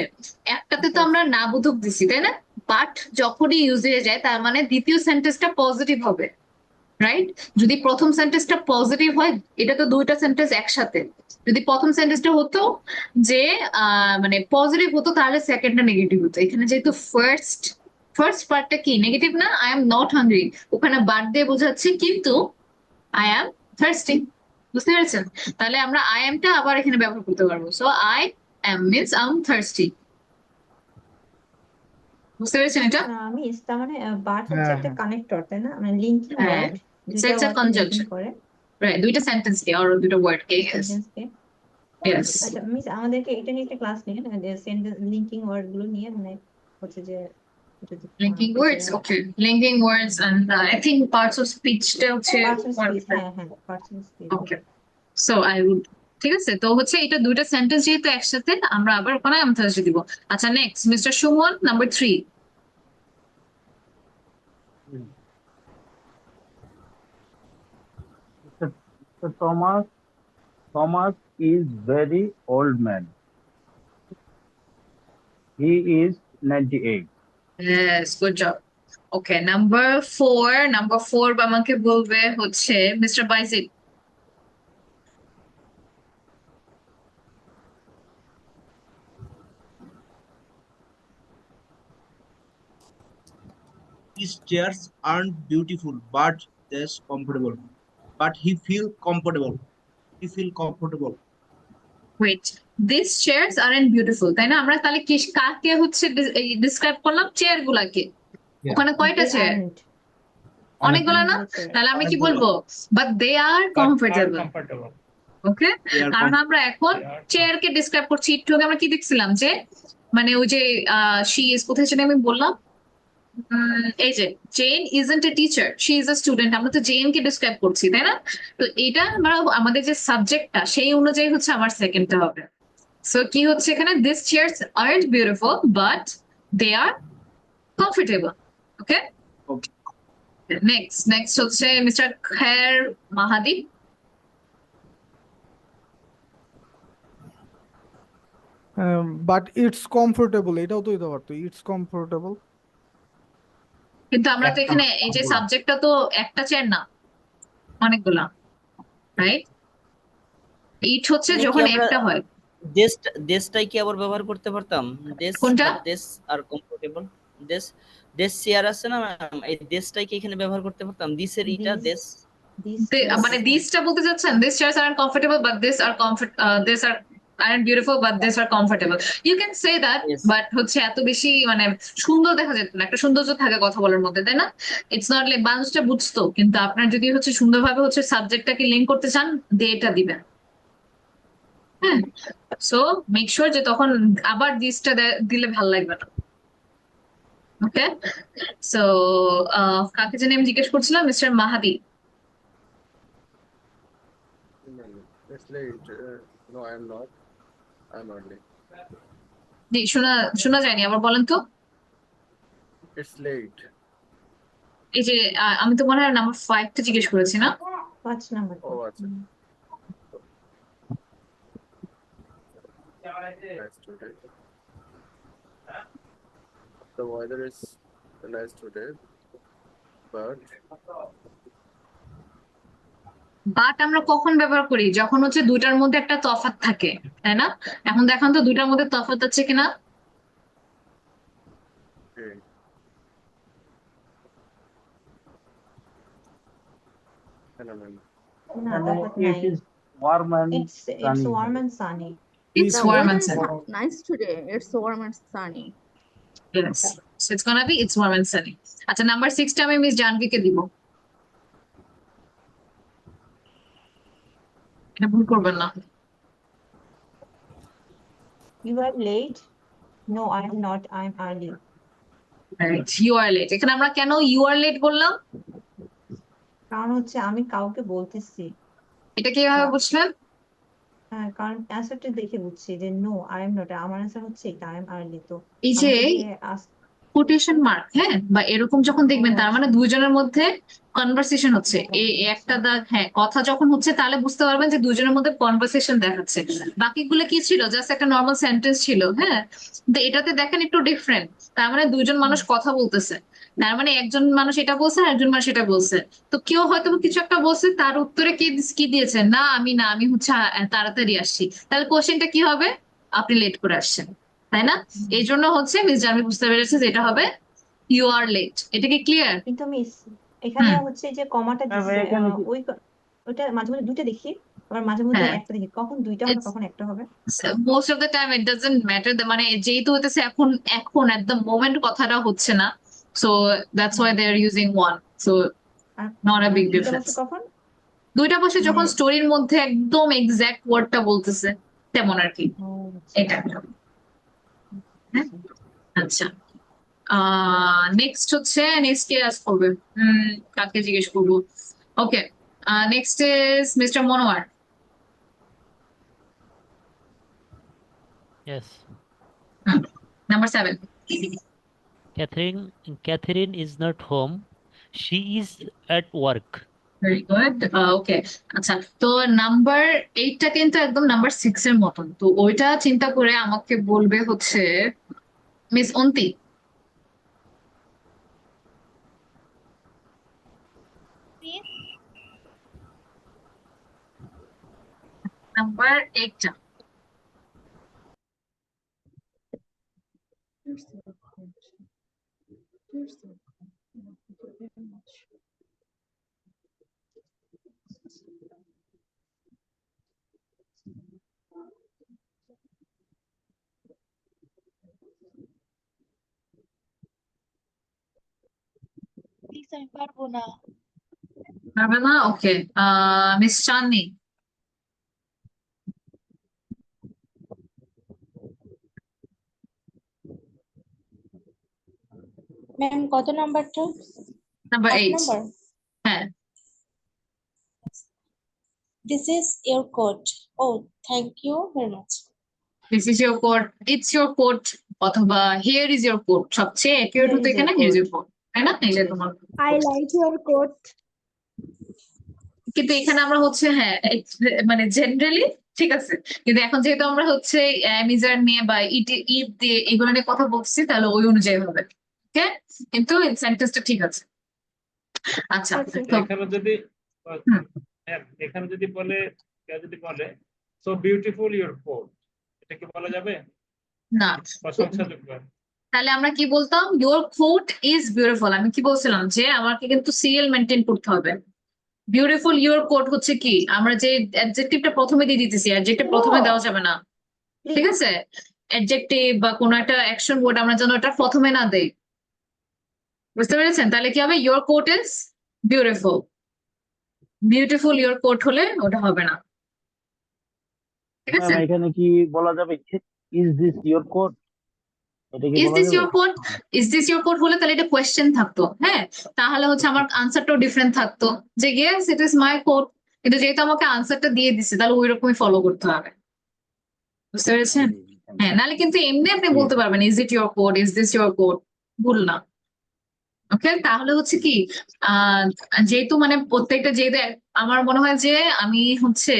একটাতে তো আমরা না বোধক দিছি তাই না, বাট যখনই ইউজ হয়ে যায় তার মানে দ্বিতীয় সেন্টেন্সটা পজিটিভ হবে, রাইট? যদি প্রথম সেন্টেন্সটা পজিটিভ হয়, এটা তো দুইটা সেন্টেন্স একসাথে। যদি প্রথম সেন্টেন্সটা হতো যে মানে পজিটিভ হতো তাহলে সেকেন্ডটা নেগেটিভ হতো। এখানে যেহেতু ফার্স্ট পার্টটা কি নেগেটিভ না, আই এম নট হাংরি, ওখানে বাদ দিয়ে বোঝাচ্ছে কিন্তু আই এম থার্স্টি। বুঝতে পেরেছেন? তাহলে আমরা আই এমটা আবার এখানে ব্যবহার করতে পারবো। So I am means I am thirsty. বুঝতে পেরেছেন এটা? মিস তার মানে বাট হচ্ছে একটা কানেক্টর তাই না, মানে লিংকিং ওয়ার্ড, দুইটা it's a word conjunction. Link করে, রাইট, দুইটা সেন্টেন্স কে আর দুইটা ওয়ার্ড কে। সেন্টেন্সকে। Yes. আচ্ছা মিস, আমাদেরকে এটা নিয়ে একটা ক্লাস নিয়ে যে সেন্টেন্স লিংকিং ওয়ার্ড গুলো নিয়ে, মানে হচ্ছে যে Linking words, okay. Linking words and I think parts of speech টা হচ্ছে parts of speech. Okay. So I would, ঠিক আছে, তো হচ্ছে এটা দুইটা সেন্টেন্স যেহেতু একসাথে আমরা আবার ওখানে আম থার্স্টি দিব। আচ্ছা, next mister Suman, number 3। So Thomas is very old man. He is 98. Yes, good job. Okay number 4 আমাকে বলবে হচ্ছে mister Bayezid. His chairs aren't beautiful, but they're comfortable. But he feel comfortable. He feel comfortable. Wait, this chairs aren't beautiful, তাই না? আমরা তাহলে কাকে হচ্ছে describe করলাম? চেয়ার গুলাকে। ওখানে কয়টা They চেয়ার? aren't. অনেকগুলো না? অনেকগুলো chair. তাহলে আমি কি বলবো? But they are comfortable. comfortable. Okay, They are কারণ আমরা এখন চেয়ারকে ডিসক্রাইব করছি। একটু আগে আমরা কি দেখছিলাম যে মানে ওই যে শি ইজ, কোথায় ছিল আমি বললাম, এই যে Jane isn't a teacher, she is a student. আমরা তো জেন কে ডিসক্রাইব করছি, তাই না? তো এটা আমরা আমাদের যে সাবজেক্টটা সেই অনুযায়ী হচ্ছে আমার সেকেন্ডটা হবে। সো কি হচ্ছে এখানে? This chairs aren't beautiful but they are comfortable. Okay, next হচ্ছে mister Kher Mahadi. But it's comfortable, এটাও তো হইতে পারতো, ইটস কমফোর্টেবল। কিন্তু আমরা তো এখানে এই যে সাবজেক্টটা তো একটা চেয়ার না, অনেকগুলা, রাইট? ইট হচ্ছে মানে কি যখন আমরা একটা হয়। দেশটাই কি আবার ব্যবহার করতে পারতাম? দেশ কোনটা? দেশ আর কমফোর্টেবল, দেশ দেশ চেয়ার আছে না ম্যাম, এই দেশটাই কি এখানে ব্যবহার করতে পারতাম? দিসের ইটা দেশ, মানে দিসটা বলতে চাচ্ছেন this chairs are comfortable but this are this are aren't beautiful but these are comfortable, you can say that, Yes. but হচ্ছে এত বেশি মানে সুন্দর দেখা যেত না, একটা সৌন্দর্য থাকে কথা বলার মধ্যে, তাই না? ইটস নট লাইক মানুষটা বুঝতো, কিন্তু আপনার যদি হচ্ছে সুন্দরভাবে হচ্ছে সাবজেক্টটাকে লিঙ্ক করতে চান, দিয়ে এটা দিবেন। হ্যাঁ, সো মেক শিওর যে তখন আবার দিসটা দিলে ভালো লাগবে না। ওকে, সো কাকে জানি আমি জিজ্ঞেস করছিলাম? Mister Mahadi. It's late. No, I am not. I'm early. জি, শোনা যায়নি, আবার বলেন তো। It's late. এই যে আমি তো মনে হয় নাম্বার 5টা জিজ্ঞেস করেছি না? 5 number. Oh, that's it. Nice today. The weather is nice today, but but আমরা কখন ব্যবহার করি? যখন হচ্ছে দুইটার মধ্যে একটা তফাৎ থাকে, তাই না? এখন দেখান তো দুইটার মধ্যে তফাৎ আছে কিনা। okay. Hello, ma'am. না, And তফাৎ it নাই। is warm and It's sunny. warm and sunny. It's The warm weather and is sunny. nice today. It's warm and sunny. Yes. So it's gonna be it's warm and sunny. আচ্ছা, number 6টা আমি miss জানভিকে দিব। এটা ভুল করবেন না। You are late? No, I am not. I am early. Right, you are late. এখানে আমরা কেন you are late বললাম? কারণ হচ্ছে আমি কাউকে বলতেছি। এটা কিভাবে বুঝলেন? হ্যাঁ, কারণ অ্যান্সারটা দেখে বুঝছি যে নো, আই এম নট। আমার অ্যান্সার হচ্ছে এটা, আই এম আর্লি। তো এই যে আমাকে দিয়ে কোটেশন মার্ক, হ্যাঁ, বা এরকম যখন দেখবেন, তার মানে দুইজনের মধ্যে কনভারসেশন হচ্ছে। এই একটা দাগ, হ্যাঁ, কথা যখন হচ্ছে তাহলে বুঝতে পারবেন যে দুজনের মধ্যে কনভারসেশন দেখাচ্ছে। বাকিগুলো কি ছিল? জাস্ট একটা নর্মাল সেন্টেন্স ছিল, হ্যাঁ। তো এটাতে দেখেন একটু ডিফারেন্ট, তার মানে দুইজন মানুষ কথা বলতেছে, তার মানে একজন মানুষ এটা বলছে আর একজন মানুষ এটা বলছে। তো কেউ হয়তো কিছু একটা বলছে, তার উত্তরে কি দিয়েছে? না আমি হচ্ছে তাড়াতাড়ি আসছি। তাহলে কোশ্চেনটা কি হবে? আপনি লেট করে আসছেন, তাই না? এই জন্য হচ্ছে মিস জানভি বুঝতে পেরেছে যে এটা হবে ইউ আর লেট। এটা কি ক্লিয়ার? কিন্তু মিস এখানে হচ্ছে যে কমাটা দিচ্ছে, ওইটা মাঝে মাঝে দুইটা দেখি, আবার মাঝে মধ্যে হ্যাঁ। একটা দেখি। কখন দুইটা হবে, কখন একটা হবে। Most of the time it doesn't matter, মানে যেহেতু হতেছে এখন এট দ্য মোমেন্ট কথাটা হচ্ছে না, so that's why they are using one, so not a big দুইটা ডিফারেন্স। বছর কখন? দুইটা বসে যখন মানে- স্টোরির মধ্যে একদম এক্সাক্ট ওয়ার্ডটা বলতেছে, তেমন আর কি। ও, এটা হ্যাঁ? আচ্ছা, নেক্সট হচ্ছে নেক্সট কে আস করবে? কাকে জিজ্ঞেস করবো? Okay, next is mister Monowar. Yes. Number 7. Catherine is not home. She is at work. Very good. Okay. আচ্ছা, তো নাম্বার 8টা কিন্তু একদম নাম্বার 6 এর মতন, তো ওইটা চিন্তা করে আমাকে বলবে হচ্ছে মিস অন্তি। নাম্বার 8 প্লিজ আমি পারবো না। পারবে না? ওকে, মিস চাঁদনি। ম্যাম কত নাম্বারটা? নাম্বার 8 8। নাম্বার। হ্যাঁ, This is your code. Oh, thank you very much. This is your code, it's your code, অথবা হিয়ার ইজ ইয়োর কোড। সবচেয়ে অ্যাকিউরেট হতো এখানে হিয়ার ইজ ইয়োর কোড, তাই না? এই যে তোমার, I like your coat. কিন্তু এখানে আমরা হচ্ছে হ্যাঁ মানে জেনারেলি ঠিক আছে, কিন্তু এখন যেহেতু আমরা হচ্ছে অ্যামিজার নিয়ে বা ইট দিয়ে এগুলো নিয়ে কথা বলছি, তাহলে ওই অনুযায়ী হবে। ওকে, কিন্তু সেন্টেন্সটা ঠিক আছে। আচ্ছা, তো এখানে যদি এখানে যদি বলে, কেউ যদি বলে সো বিউটিফুল ইউর কোট, এটা কি বলা যাবে? না, প্রশংসাযোগ্য। তাহলে আমরা কি বলতাম? Your coat is beautiful. আমি কি বলছিলাম যে আমাকে কিন্তু সিরিয়াল মেনটেন করতে হবে। বিউটিফুল ইউর কোট হচ্ছে কি, আমরা যে অ্যাডজেক্টিভটা প্রথমে দিয়ে দিতেছি, অ্যাডজেক্টিভ প্রথমে দেওয়া যাবে না, ঠিক আছে? অ্যাডজেক্টিভ বা কোনো একটা অ্যাকশন ওয়ার্ড আমরা যেন ওটা প্রথমে না দেই, বুঝতে পেরেছেন? তাহলে কি হবে? Your coat is beautiful. Beautiful your coat হলে ওটা হবে না, ঠিক আছে? ম্যাম এখানে কি বলা যাবে ইজ দিস ইওর কোড? এটা কি ইজ বলা দিস যাবে? Your coat? Is this your coat হলে তাহলে এটা কোয়েশ্চেন থাকতো, হ্যাঁ, তাহলে হচ্ছে আমার আনসারটাও ডিফারেন্ট থাকতো, যে yes it is my coat. কিন্তু যেহেতু আমাকে আনসারটা দিয়ে দিচ্ছে, তাহলে ওই রকমই ফলো করতে হবে, বুঝতে পেরেছেন? হ্যাঁ, নাহলে কিন্তু এমনি আপনি বলতে পারবেন is it your code, is this your code, ভুল না। ওকে, তাহলে হচ্ছে কি যেহেতু মানে প্রত্যেকটা যেহেতু আমার মনে হয় যে আমি হচ্ছে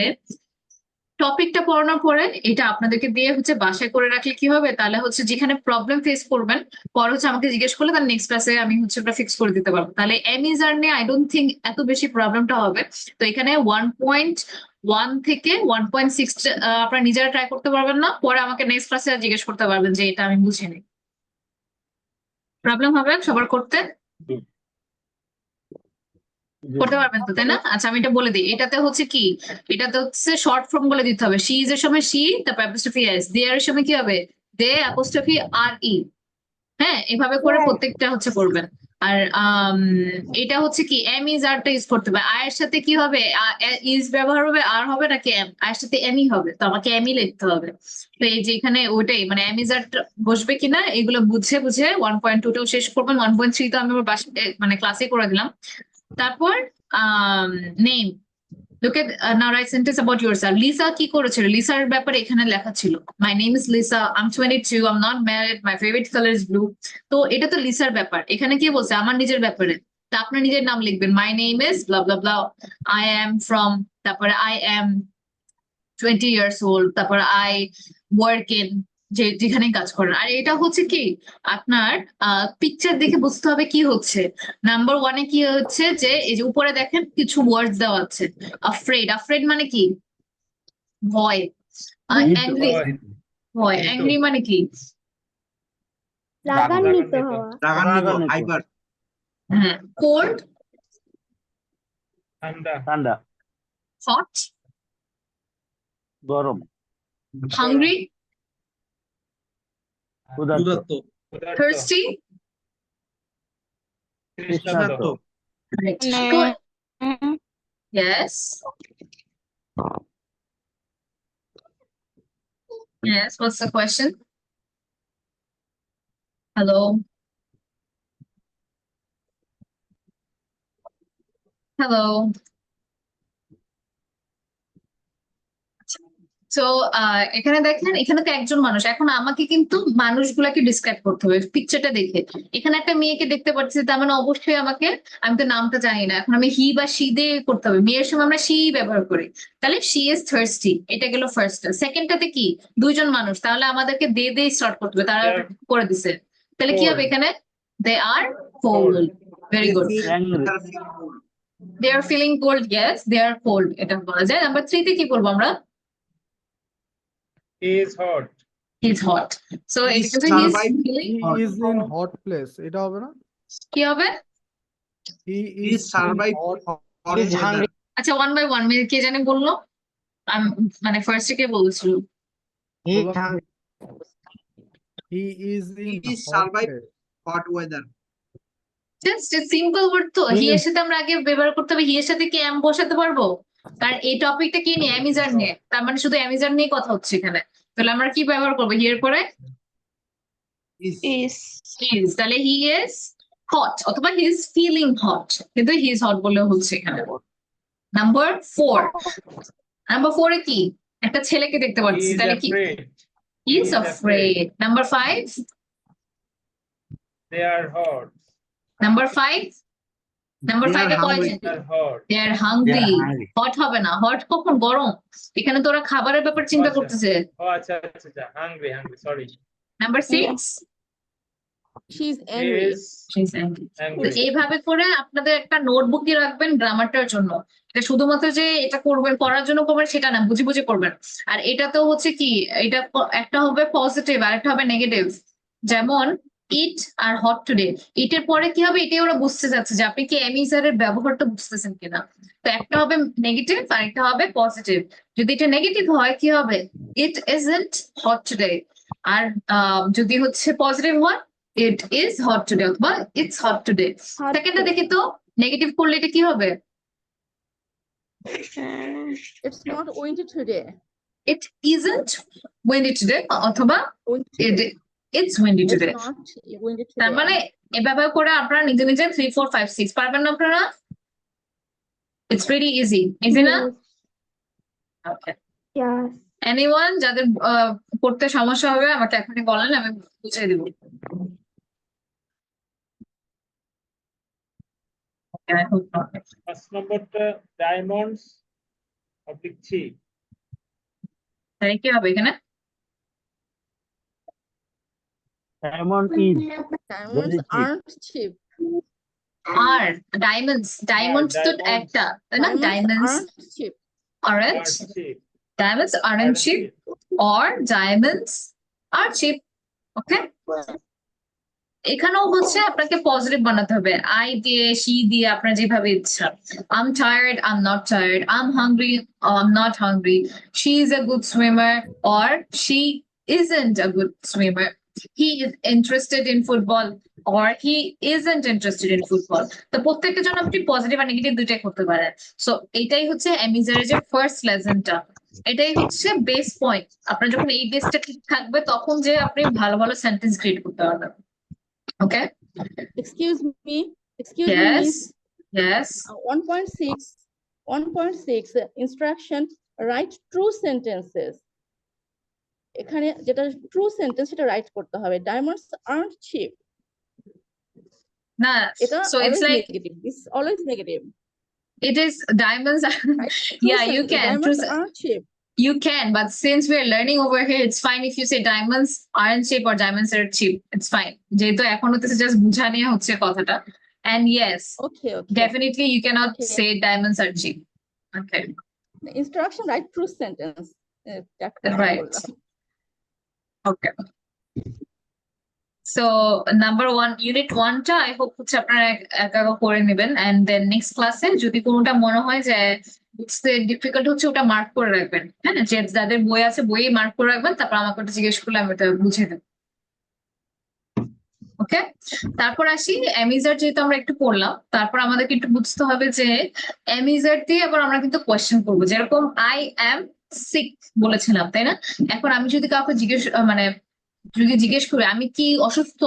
টপিকটা পড়ানোর পরে এটা আপনাদেরকে দিয়ে হচ্ছে বাসায় করে রাখলে কি হবে, তাহলে হচ্ছে যেখানে প্রবলেম ফেস করবেন পরে হচ্ছে আমাকে জিজ্ঞেস করলে তার নেক্সট ক্লাসে আমি হচ্ছে ওটা ফিক্স করে দিতে পারবো। তাহলে অ্যামিজার নিয়ে আই ডোন্ট থিঙ্ক এত বেশি প্রবলেমটা হবে। তো এখানে 1.1 থেকে 1.6 আপনারা নিজেরা ট্রাই করতে পারবেন না, পরে আমাকে নেক্সট ক্লাসে জিজ্ঞেস করতে পারবেন যে এটা আমি বুঝিনি। প্রবলেম হবে সবার করতে? করতে পারবেন তো, তাই না? আচ্ছা, আমি এটা বলে দিই। এটাতে হচ্ছে কি, এটাতে হচ্ছে শর্ট ফর্ম বলে দিতে হবে। শি ইজ এর সময় শি, তারপর অ্যাপোস্ট্রফি এস। দেয়ার এর সময় কি হবে? দে অ্যাপোস্ট্রফি আর ই। হ্যাঁ, এভাবে করে প্রত্যেকটা হচ্ছে করবেন। আর এটা হচ্ছে কি এম ইজ আরটা ইউজ করতে হবে। আয়ের সাথে কি হবে? ইজ ব্যবহার হবে, আর হবে নাকি এম? আয়ের সাথে এমই হবে, তো আমাকে এমই লিখতে হবে। তো এই যে এখানে ওইটাই মানে এম ইজ আর বসবে কিনা এগুলো বুঝে বুঝে 1.2টাও শেষ করবেন। 1.3 তো আমি আমার মানে ক্লাসে করে দিলাম। তারপর name, look at now write sentence about yourself. Lisa কি করেছিল? লিসার ব্যাপারে এখানে লেখা ছিল my name is Lisa, I'm 22, I'm not married, my favorite color is blue. তো এটা তো লিসার ব্যাপার। এখানে কি বলছে? আমার নিজের ব্যাপারে। তা আপনার নিজের নাম লিখবেন, my name is blah blah blah, I am from, তারপরে I am 20 years old, তারপর I work in, যেখানে কাজ করেন। আর এটা হচ্ছে কি আপনার পিকচার দেখে বুঝতে হবে কি হচ্ছে। নাম্বার 1-এ কি হচ্ছে যে এই যে উপরে দেখেন কিছু ওয়ার্ডস দেওয়া আছে। afraid, afraid মানে কি? ভয়। অ্যাংরি, ভয়। অ্যাংরি মানে কি? রাগান্বিত হওয়া। রাগান্বিত, হাইপার। হ্যাঁ। কোল্ড, ঠান্ডা। ঠান্ডা। হট, গরম। হাংরি, ক্ষুধার্ত। thirsty, তৃষ্ণার্ত। right. Yes. Yes, what's the question? Hello. Hello. তো এখানে দেখেন, এখানে তো একজন মানুষ। এখন আমাকে কিন্তু মানুষগুলাকে ডিসক্রাইব করতে হবে পিকচারটা দেখে। এখানে একটা মেয়েকে দেখতে পাচ্ছি, তার মানে অবশ্যই আমাকে, আমি তো নামটা জানি না, এখন আমি হি বা শি দিয়ে করতে হবে। মেয়ের সময় আমরা শি ব্যবহার করি, তাহলে শি ইজ থার্স্টি, এটা গেল ফার্স্ট। সেকেন্ডটাতে কি? দুইজন মানুষ, তাহলে আমাদেরকে দে স্টার্ট করতে হবে, তারা করে দিছে। তাহলে কি হবে এখানে? They are cold. Very good. They are feeling cold, yes they are cold, এটা বলা যায়। নাম্বার 3-তে কি বলবো আমরা? He is hot. He's hot. So He এটা কিন্তু he's survived feeling he hot. Is in hot place, এটা হবে না? কি হবে? He He is in survived hot hot He's weather. hungry. আচ্ছা, ওয়ান বাই ওয়ান কে জানি বললো? মানে ফার্স্ট কে বলছিল? He's বললাম hungry. He is in He hot survived place. hot weather. Just simple word তো। হি এর সাথে আমরা আগে ব্যবহার করতে হবে, হি এর সাথে কি এম বসাতে পারবো? কারণ এই টপিকটা কি নিয়ে? অ্যামিজার নিয়ে। তার মানে শুধু অ্যামিজার নিয়ে কথা হচ্ছে এখানে। তাহলে আমরা কি ব্যবহার করবো হি এর পরে? Is Is, তাহলে হি ইজ হট অথবা হি ইজ ফিলিং হট, কিন্তু হি ইজ হট বলেও হচ্ছে এখানে। নাম্বার 4, নাম্বার 4 এ কি? একটা ছেলেকে দেখতে He পাচ্ছি, is তাহলে কি? afraid. He is afraid. Number 5, They are hot. Number 5, number They 5 are a hungry. কয়জন? They are hot. They are They hungry. are hungry. Hot হবে না, হট কখন? গরম। এখানে তো ওরা খাবারের ব্যাপার চিন্তা আচ্ছা। করতেছে। Oh, আচ্ছা আচ্ছা আচ্ছা, hungry, sorry. Number 6, She's He angry. is she's angry. তো angry. এইভাবে করে আপনাদের একটা নোটবুকে রাখবেন গ্রামারটার জন্য। এটা শুধুমাত্র যে এটা করবেন পড়ার জন্য করবেন সেটা না, বুঝে বুঝে করবেন। আর এটা তো হচ্ছে কি, এটা একটা হবে পজিটিভ আর একটা হবে নেগেটিভ। যেমন ইট আর হট টুডে, ইটের পরে কি হবে এটাই ওরা বুঝতে চাচ্ছে যে আপনি কি অ্যামিজারের ব্যবহারটা বুঝতেছেন কিনা। তো একটা হবে নেগেটিভ আর একটা হবে পজিটিভ। যদি এটা নেগেটিভ হয় কি হবে? ইট ইজন্ট হট টুডে। আর যদি হচ্ছে পজিটিভ হয় it is hot today অথবা it's hot today. সেকেন্ডটা দেখি তো, নেগেটিভ করলে এটা কি হবে? It's not windy today. It isn't windy today অথবা Windy today. it's windy It's today. not windy তার today. মানে এভাবে করে আপনারা নিজে নিজে 3 4 5 6 পারবেন না আপনারা? It's pretty easy না? Okay. Yes. Anyone যাদের পড়তে সমস্যা হবে আমাকে এখনই বলেন, আমি বুঝিয়ে দিব। Okay, I hope not. First numberটা diamonds oblique cheap. তাই কি হবে এখানে? Diamond is Diamonds very cheap. aren't cheap. R diamonds তো diamonds একটা, তাই না? Diamonds Aren't cheap. aren't Are cheap. diamonds aren't cheap or diamonds are cheap. Okay, এখানেও হচ্ছে আপনাকে পজিটিভ বানাতে হবে, আই দিয়ে শি দিয়ে আপনার যেভাবে ইচ্ছা। I'm tired, I'm not tired. I'm hungry, I'm not hungry. She is a good swimmer or she isn't a good swimmer. He is interested in football or he isn't interested in football. তো প্রত্যেকটা জন্য আপনি positive আর negative দুইটাই করতে পারেন। So এটাই হচ্ছে অ্যামিজারের যে ফার্স্ট লেসনটা, এটাই হচ্ছে বেস পয়েন্ট। আপনার যখন এই বেসটা ঠিক থাকবে তখন যে আপনি ভালো ভালো সেন্টেন্স ক্রিয়েট করতে পারবেন। ওকে, Excuse me. Excuse me, yes, miss. yes. 1.6 instruction, write true sentences. এখানে যেটা ট্রু সেন্টেন্স সেটা রাইট করতে হবে। Diamonds aren't cheap. না, এটা so it's always like negative. It's always negative. it is diamonds are Right? True yeah, you sentence, can. Diamonds aren't cheap. You can, but since we are learning over here, it's fine if you say diamonds aren't cheap or diamonds are cheap. It's fine. যেহেতু এখন হচ্ছে just বুঝা নিয়ে হচ্ছে কথাটা। And yes, Okay, okay. definitely you cannot Okay. say diamonds are cheap. Okay, The instruction, write true sentence. right. Okay. So number 1, unit 1 টা I hope হচ্ছে আপনারা একা করে নেবেন, and then next ক্লাসে যদি কোনোটা মনে হয় যে বুঝতে ডিফিকাল্ট হচ্ছে ওটা মার্ক করে রাখবেন। হ্যাঁ, যে যাদের বই আছে বই মার্ক করে রাখবেন, তারপর আমাকে ওটা জিজ্ঞেস করলে আমি ওটা বুঝিয়ে দেবো। ওকে, তারপর আসি অ্যামিজার, যেহেতু আমরা একটু পড়লাম, তারপর আমাদেরকে একটু বুঝতে হবে যে অ্যামিজার দিয়ে আবার আমরা কিন্তু কোয়েশ্চেন করবো। যেরকম আই অ্যাম সিক বলেছিলাম, তাই না? এখন আমি যদি কাউকে জিজ্ঞেস করি আমি কি অসুস্থ,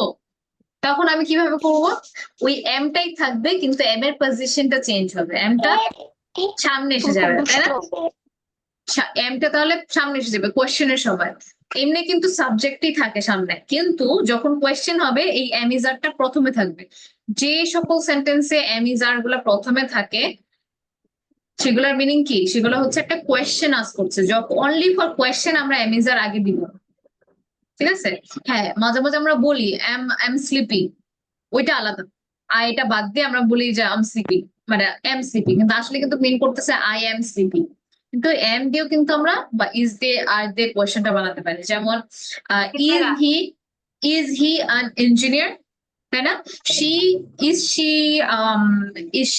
তখন আমি কিভাবে করব? ওই এমটাই থাকবে কিন্তু এম এর পজিশনটা চেঞ্জ হবে, এমটা সামনে এসে যাবে, তাই না? এমটা তাহলে সামনে এসে যাবে কোয়েশ্চেনের সময়। এমনি কিন্তু সাবজেক্টই থাকে সামনে, কিন্তু যখন কোয়েশ্চেন হবে এই অ্যামিজারটা প্রথমে থাকবে। যে সকল সেন্টেন্সে অ্যামিজার গুলা প্রথমে থাকে সেগুলোর মিনিং কি? সেগুলো হচ্ছে একটা কোয়েশ্চেন আস্ক করছে। যখন অনলি ফর কোয়েশ্চেন আমরা অ্যামিজার আগে দিব, ঠিক আছে? হ্যাঁ, মাঝে মাঝে আমরা বলি এম স্লিপিং, ওইটা আলাদা। আর এটা বাদ দিয়ে আমরা বলি যে আম স্লিপিং, মানে এম স্লিপিং, কিন্তু আসলে কিন্তু মিন করতেছে আই এম স্লিপিং। কিন্তু এম দিয়েও কিন্তু আমরা বা ইজ দিয়ে আর দিয়ে কোয়েশ্চেনটা বানাতে পারি, যেমন ইজ হি অ্যান ইঞ্জিনিয়ার, তাই না? Is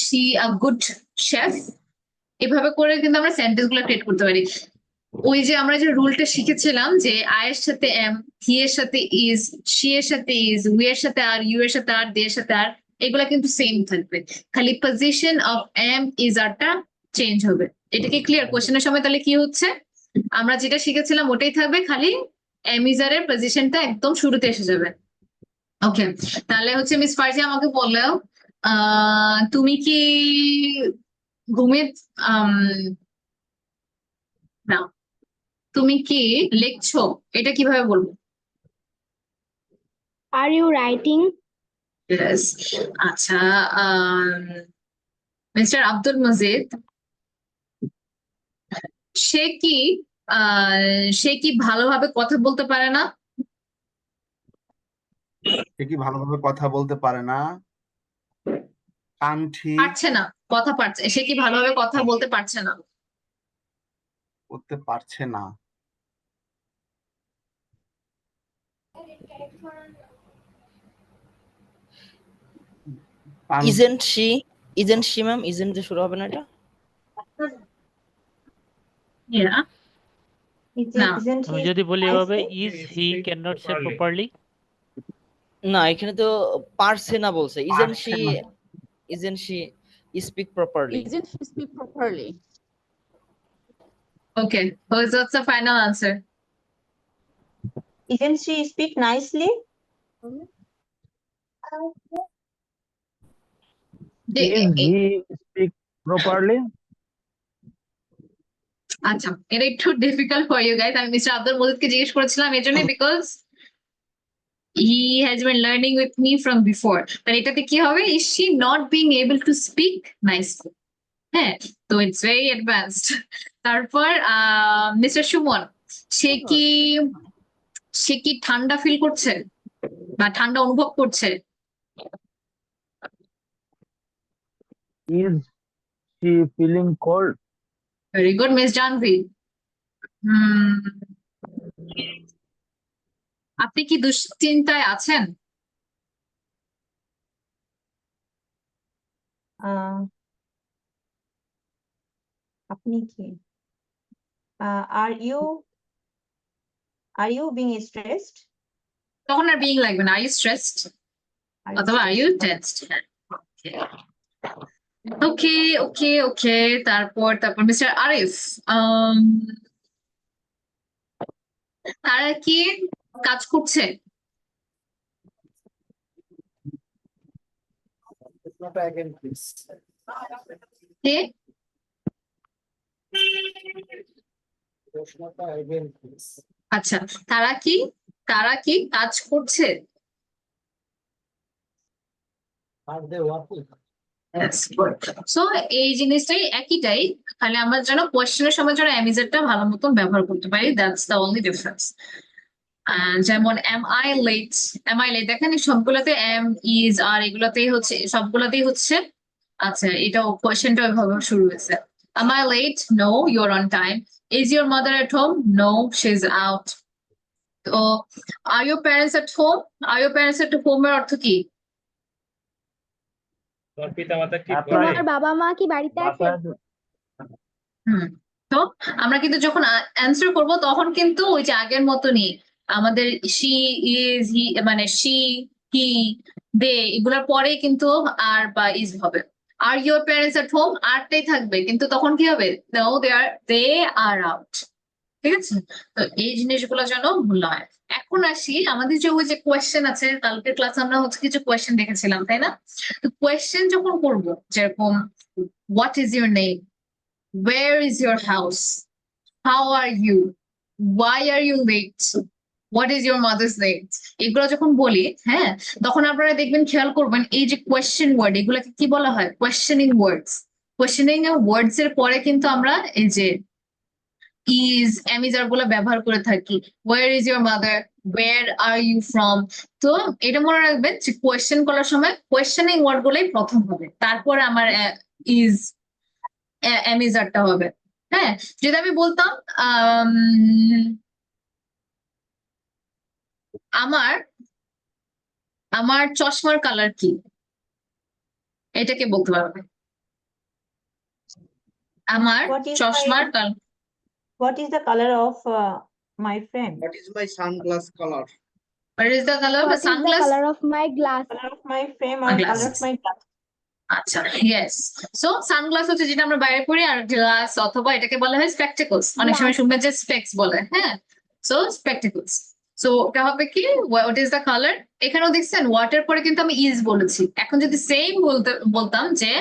she a good chef, এভাবে করে কিন্তু আমরা সেন্টেন্স গুলো ক্রিয়েট করতে পারি। ওই যে আমরা যে রুলটা শিখেছিলাম যে আই এর সাথে এম, হি এর সাথে ইজ, শি এর সাথে ইজ, উই এর সাথে আর, ইউ এর সাথে আর, দে এর সাথে আর, এগুলা কিন্তু সেম থাকবে, খালি পজিশন অফ এম ইজ আরটা চেঞ্জ হবে। এটা কি ক্লিয়ার? কোশ্চেনের সময় তাহলে কি হচ্ছে, আমরা যেটা শিখেছিলাম ওটাই থাকবে, খালি এম ইজ আর এর পজিশনটা একদম শুরুতে এসে যাবে। ওকে, তাহলে হচ্ছে মিস ফারজিয়া আমাকে বললো তুমি কি ঘুমিয়ে না, তুমি কি লিখছো, এটা কিভাবে বলবো? Are you writing? Yes. আচ্ছা, মিস্টার আব্দুল মজিদ, সে কি ভালোভাবে কথা বলতে পারে না? সে কি ভালোভাবে কথা বলতে পারে না? কান্ঠি পারছে না, কথা পারছে, সে কি ভালোভাবে কথা বলতে পারছে না? করতে পারছে না। isn't she ম্যাম, isn't দিয়ে শুরু হবে না এটা? Yeah. না, আমি যদি বলি এভাবে, is he can not say properly. না, এখানে তো পারছে না বলছে, isn't she speak properly. Isn't she speak properly? Okay, so that's the final answer. Isn't she speak nicely? Is he speak properly? আচ্ছা, এটা একটু ডিফিকাল্ট ফর ইউ গাইস। আমি মিস্টার আব্দুল মজিদকে জিজ্ঞেস করেছিলাম এর জন্য, because he has been learning with me from before. তাহলে এটাতে কি হবে, is she not being able to speak nicely? হ্যাঁ, তো ইটস ভেরি অ্যাডভান্সড। তারপর মিস্টার সুমন, সে কি ঠান্ডা ফিল করছে বা ঠান্ডা অনুভব করছে? Is she feeling cold? Very good miss Janvi. আপনি কি দুশ্চিন্তায় আছেন? আপনি কি are you being stressed? তখন আর বিং লাগবে না, আর ইউ স্ট্রেসড অথবা আর ইউ টেন্সড। ওকে ওকে ওকে, তারপর মিস্টার আরিফ, তারা কি কাজ করছে? কে? আচ্ছা, তারা কি কাজ করছে? সো এই জিনিসটাই একইটাই, খালি আমরা যেন কোয়েশ্চেনের সময় যেন অ্যামিজারটা ভালো মতন ব্যবহার করতে পারি, দ্যাটস দ্য অনলি ডিফারেন্স। যেমন am I late, দেখেন সবগুলোতে am, is, are এগুলোতেই হচ্ছে, সবগুলোতেই হচ্ছে। আচ্ছা, এটাও কোয়েশ্চেনটা ওইভাবে শুরু হয়েছে। Am I late? No, you're on time. Is your mother at home? No, she's out. তো are your parents at home? এর অর্থ কি? তোমার পিতামাতা কি করে? তোমার বাবা মা কি বাড়িতে আছে? তো আমরা কিন্তু যখন অ্যান্সার করব তখন কিন্তু ওই যে আগের মতনই আমাদের she, is, he, মানে she, he, they এগুলোর পরে কিন্তু আর বা is হবে। Are your parents at home? আরটাই থাকবে, কিন্তু তখন কি হবে? No, they are out. ঠিক আছে, তো এই জিনিসগুলো যেন ভুল হয়। এখন আসি আমাদের যে ওই যে কোয়েশ্চেন আছে, কালকের ক্লাসে আমরা হচ্ছে কিছু কোয়েশ্চেন দেখেছিলাম, তাই না? তো কোয়েশ্চেন যখন করব, যেরকম what is your name, where is your house, how are you, why are you late, what is your mother's name, এগুলো যখন বলি, হ্যাঁ, তখন আপনারা দেখবেন, খেয়াল করবেন এই যে কোয়েশ্চেন ওয়ার্ড, এগুলোকে কি বলা হয়? কোয়েশ্চেনিং ওয়ার্ডস। কোয়েশ্চেনিং ওয়ার্ডস এর পরে কিন্তু আমরা এই যে is, amizar গুলো ব্যবহার করে থাকি। where is your mother, where are you from? তো এটা মনে রাখবেন যে কোয়েশ্চেন করার সময় কোয়েশ্চেনিং ওয়ার্ড গুলোই প্রথম হবে, তারপর আমার is, amizarটা হবে। হ্যাঁ, যদি আমি বলতাম আমার আমার চশমার কালার কি, এটাকে বলতে পারবে। আমার What is চশমার my colour, what is the color of my friend? What is my sunglass color? what is the color of What a is the sunglass? color of my glass? Color of my frame or color Glasses. of my glass? আচ্ছা, yes. So sunglass হচ্ছে যেটা আমরা বাইরে পরি, আর glass অথবা এটাকে বলা হয় স্পেকটেকলস। অনেক সময় শুনবেন যে স্পেক্স বলে, হ্যাঁ। সো স্পেকটেকলস। সো ওটা হবে কি, হোয়াট ইজ দ্য কালার। এখানেও দেখছেন ওয়াটের পরে কিন্তু আমি ইজ বলেছি। এখন যদি সেম বলতাম যে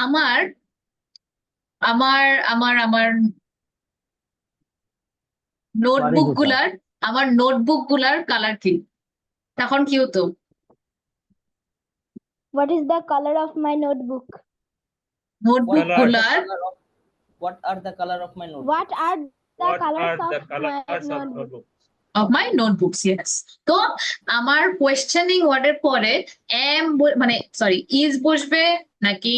আমার আমার আমার আমার নোটবুক গুলার কালার কি, তখন কি হতো? What is the color of my notebook? Notebook Color. গুলার What are the color of my notebook? What are the What colors are the of my colors of notebook? notebook? of my notebooks, yes. তো আমার questioning ওয়ার্ডের পরে মানে sorry is বসবে নাকি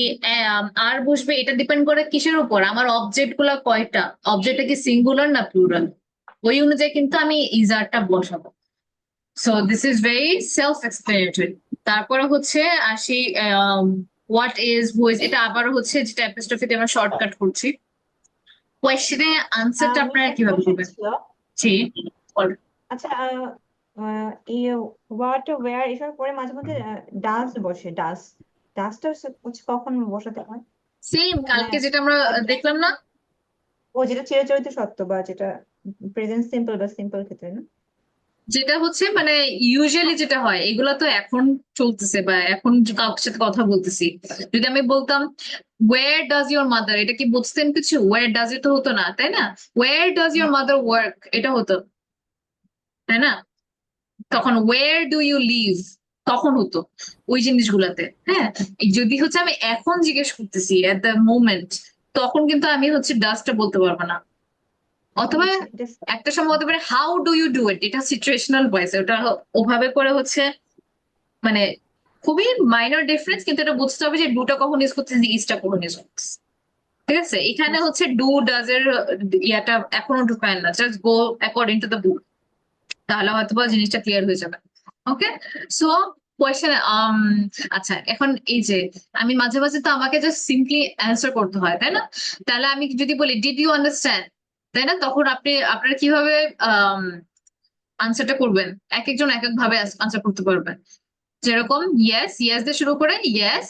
আর বসবে, এটা ডিপেন্ড করে কিসের উপর, আমার অবজেক্ট গুলা কয়টা, অবজেক্টটা কি সিঙ্গুলার না প্লুরাল, ওই অনুযায়ী কিন্তু আমি ইজারটা বসাবো। So this is very self explanatory. তারপরে হচ্ছে আসি হোয়াট ইজ, হু ইজ, এটা আবার হচ্ছে যেটা অ্যাপোস্ট্রফিতে আমরা শর্টকাট করছি। কোয়েশ্চেনে আনসারটা আপনারা কিভাবে করবেন? জি, বল। আচ্ছা, হোয়াট ওয়্যার এসব পরে মাঝে মধ্যে ডাস বসে, ডাসটা হচ্ছে কখন বসাতে হয়? সেম কালকে যেটা আমরা দেখলাম না, ও যেটা চিরাচরিত সত্য বা যেটা প্রেজেন্ট সিম্পল বা সিম্পল ক্ষেত্রে না, যেটা হচ্ছে মানে ইউজুয়ালি যেটা হয়, এগুলো তো এখন চলতেছে বা এখন কাউকে সাথে কথা বলতেছি। যদি আমি বলতাম ওয়ার ডাজ ইউর মাদার, এটা কি বুঝতেন কিছু? ওয়ার ডাজ ইট তো হতো না, তাই না? Where does your mother work, এটা হতো, তাই না? তখন ওয়ার ডু ইউ লিভ, তখন হতো ওই জিনিসগুলাতে। হ্যাঁ, যদি হচ্ছে আমি এখন জিজ্ঞেস করতেছি এট দ্য মোমেন্ট, তখন কিন্তু আমি হচ্ছে ডাজটা বলতে পারবো না। অথবা একটা সময় হতে পারে how do you do it, এটা সিচুয়েশনাল ভয়েস, ওটা ওভাবে করে হচ্ছে মানে খুবই মাইনর ডিফারেন্স, কিন্তু এটা বুঝতে হবে যে ডুটা কখন ইউজ করতেছি, ইজটা কখন ইউজ করতেছি। ঠিক আছে, এখানে হচ্ছে ডু ডাজ এর ইয়াটা এখনো ঢুকায় না, just go according to the book, তাহলে হয়তো বা জিনিসটা ক্লিয়ার হয়ে যাবে। ওকে, সো কোয়েশ্চেন, আচ্ছা এখন এই যে আমি মাঝে মাঝে তো আমাকে জাস্ট সিম্পলি অ্যান্সার করতে হয়, তাই না? তাহলে আমি যদি বলি ডিড ইউ আন্ডারস্ট্যান্ড, তাই না? তখন আপনারা কিভাবে আনসারটা করবেন? এক একজন এক এক ভাবে আনসার করতে পারবেন। যেরকম ইয়েস দিয়ে শুরু করে ইয়েস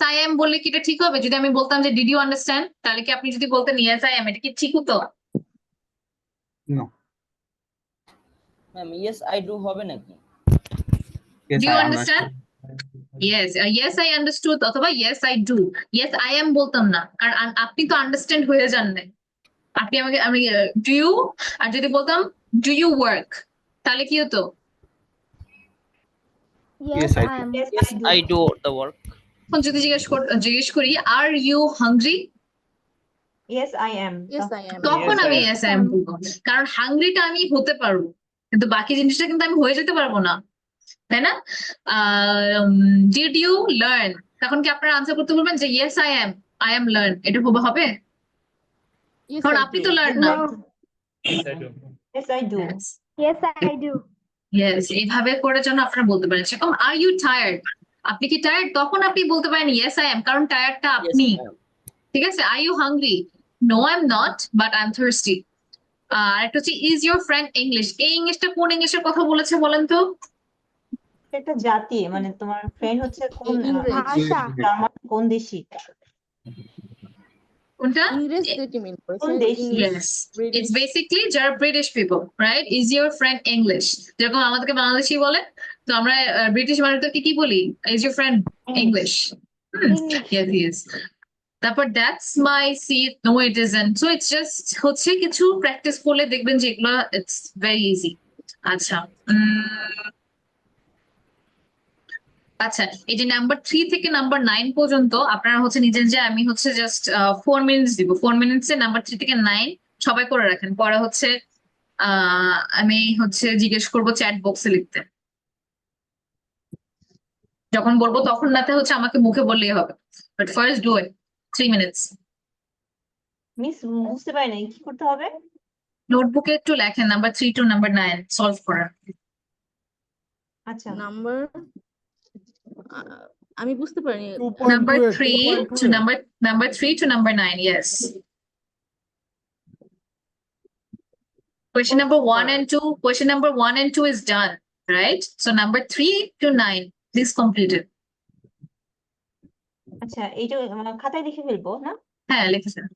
আই এম বললে কি এটা ঠিক হবে? যদি আমি বলতাম যে ডিড ইউ আন্ডারস্ট্যান্ড, তাহলে কি আপনি যদি বলতেন ইয়েস আই এম, এটা কি ঠিক হতো? No. Ma'am yes I do হবে নাকি? Yes, Do you I understand? Yes, I understood অথবা yes, I do. Yes, I am বলতাম না, কারণ আপনি তো আন্ডারস্ট্যান্ড হয়ে যান না। আপনি আমি ডু ইউ, আর যদি বলতাম ডু ইউ ওয়ার্ক, তাহলে কি হতো? Yes, I am. Yes, I do the work. এখন যদি জিজ্ঞেস করি are you hungry, Yes, I am. Yes, I am. তখন Yes, আমি I am. yes, I am বলবো, কারণ হাংরিটা আমি হতে পারবো, কিন্তু বাকি জিনিসটা কিন্তু আমি হয়ে যেতে পারবো না, তাই না? ডিড ইউ লার্ন, তখন কি আপনারা আনসার করতে বলবেন যে ইয়েস আই এম লার্ন, এটা হবে? Yes, কারণ I আপনি do. তো লার্ন না। Yes, I do. Yes, I do. Yes, I do. Yes, এইভাবে করে যেন আপনারা বলতে পারেন। সেরকম আর ইউ টায়ার্ড, আপনি কি টায়ার্ড, তখন আপনি বলতে পারেন ইয়েস আই এম, কারণ টায়ার্ডটা Yes, আপনি। I am. ঠিক আছে, are you hungry, no I am not but I am thirsty. আর একটা হচ্ছে ইজ ইউর ফ্রেন্ড ইংলিশ, এই ইংলিশটা কোন ইংলিশের কথা বলেছে বলেন তো? একটা জাতি, মানে তোমার ফ্রেন্ড হচ্ছে কোন ইংরেজ। ভাষা। জার্মান, কোন দেশি? কোনটা? ইংরেজ থেকে মিন কোন করেছে দেশি? Yes, it's basically যারা British people, right? Is your friend English, যেরকম আমাদেরকে বাংলাদেশি বলে, তো আমরা ব্রিটিশ মানুষদেরকে কি বলি? Is your friend English. Yes, yes. তারপর that's my seat, no it isn't. So it's just হচ্ছে কিছু প্র্যাকটিস করলে দেখবেন যে এগুলো ইটস ভেরি ইজি। আচ্ছা, আচ্ছা, এই যে নাম্বার 3 থেকে নাম্বার 9 পর্যন্ত আপনারা হচ্ছে নিজে যে আমি হচ্ছে জাস্ট 4 মিনিটস দিব, 4 মিনিটসে নাম্বার 3 থেকে 9 সবাই করে রাখেন। পরে হচ্ছে আমি হচ্ছে জিজ্ঞেস করবো চ্যাট বক্সে লিখতে, যখন বলবো তখন নাতে হচ্ছে আমাকে মুখে বললেই হবে, but first do it 3 minutes. Miss বুঝতে পারি নাই কি করতে হবে? নোটবুকে একটু লেখেন নাম্বার 3 to নাম্বার 9 সলভ করা। আচ্ছা নাম্বার আমি বুঝতে পারিনি। Number 3 to number 3 to number 9, yes. Question number 1 and 2. Question number 1 and 2 is done, right? So number 3 to 9, please complete it. আচ্ছা এইটা খাতায় লিখে ফেলবো না? হ্যাঁ লিখেছেন।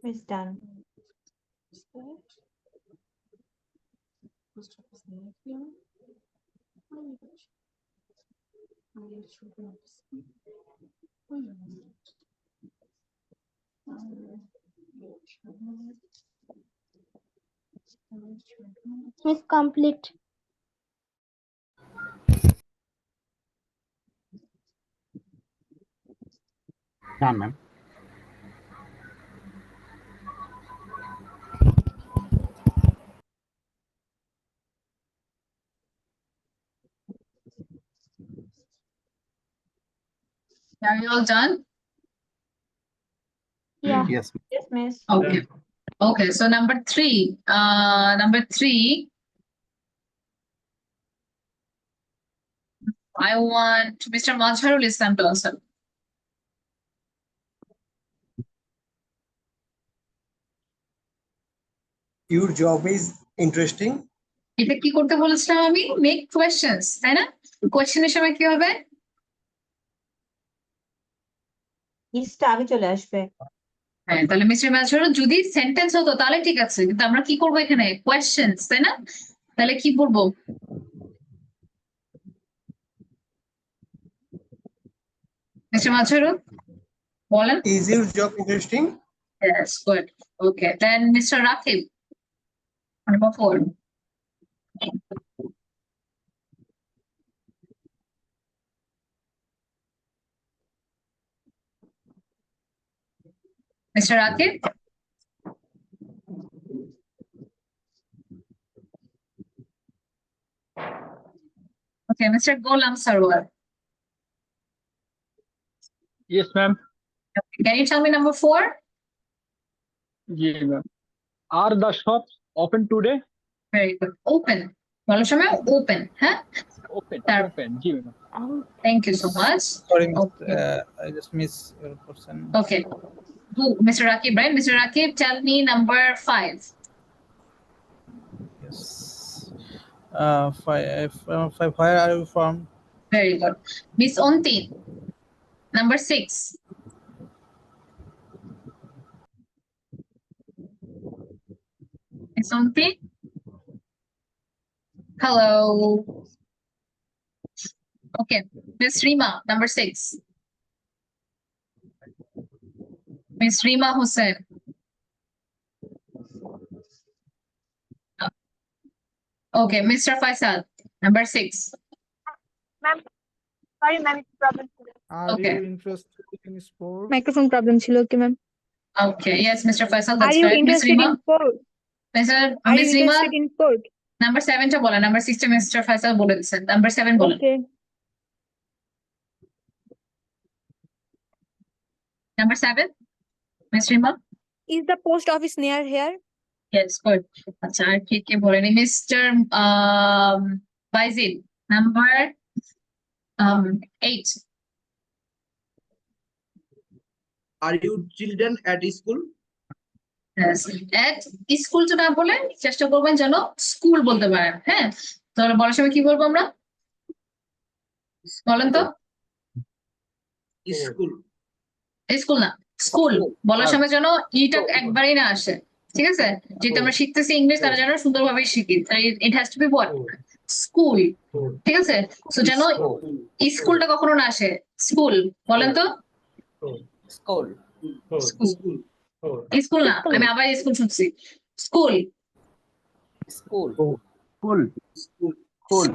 It's done. Miss complete. Done, ma'am. Are you all done? Yeah. Yes. Yes, miss. Okay. Okay, so number 3, I want Mr. Mazharul Islam to answer. Your job is interesting. এটা কি করতে বলেছিলাম আমি? মেক কোয়েশ্চেন্স, তাই না? কোয়েশ্চেনের সময় কি হবে? ইসটা আগে চলে আসবে। হ্যাঁ, তাহলে মিস্টার মাজহারুল যদি সেন্টেন্স হতো তাহলে ঠিক আছে, কিন্তু আমরা কি করবো এখানে? কোয়েশ্চেন্স, তাই না? তাহলে কি করবো? মিস্টার মাজহারুল বলেন। Is your job interesting? Yes, good. Okay, then Mr. Rakib, number 4. Mr. Rakib? Okay, Mr. Golam Sarwar. Yes, ma'am. Can you tell me number 4? Yeah, ma'am. Are the shops open today? Very good. Open. বলার সময় open, হ্যাঁ? Open. Tar- Open. G, ma'am. Thank you so much. Sorry, miss, Okay. I just miss your question. Okay. Who? Mr. Rakib, right? Mr. Rakib, tell me number 5. Yes. Five. Where are you from? Very good. Miss Onti, number 6. Miss Onti? Hello. Okay. Miss Rima, number 6. Miss Rima Hussain. Okay, Mr. Faisal, number 6. Ma'am, sorry ma'am, it's problem. Are Okay. you interested in sports? Microphone problem ছিল কি ma'am? Okay, yes, Mr. Faisal, Are that's you correct. Miss interested Rima, in sport? Are Miss you Rima, interested in sport? number 7 টা বলেন, number 6 টা Mr. Faisal বলে দিচ্ছেন, number 7 বলেন, Okay. number 7, Miss Rima. Is the post office near here? Yes, good. আচ্ছা, আর কে বলেনি? Mr. Baizid, number 8. Are you children at school? Yes. At school তো না বলে চেষ্টা করবেন যেন স্কুল বলতে পারেন, হ্যাঁ? তাহলে বলার সময় কি বলবো আমরা? বলেন তো? School. স্কুল না, স্কুল বলার সময় যেন ইটা একবারই না আসে, ঠিক আছে? যেহেতু আমরা শিখতেছি ইংলিশ, তারা যেন সুন্দরভাবে শিখি, it has to be what, school, ঠিক আছে? সো যেন স্কুলটা কখনো না আসে, স্কুল বলেন তো? School. School. স্কুল না, আমি আবার স্কুল শুনছি, school, School. School. School,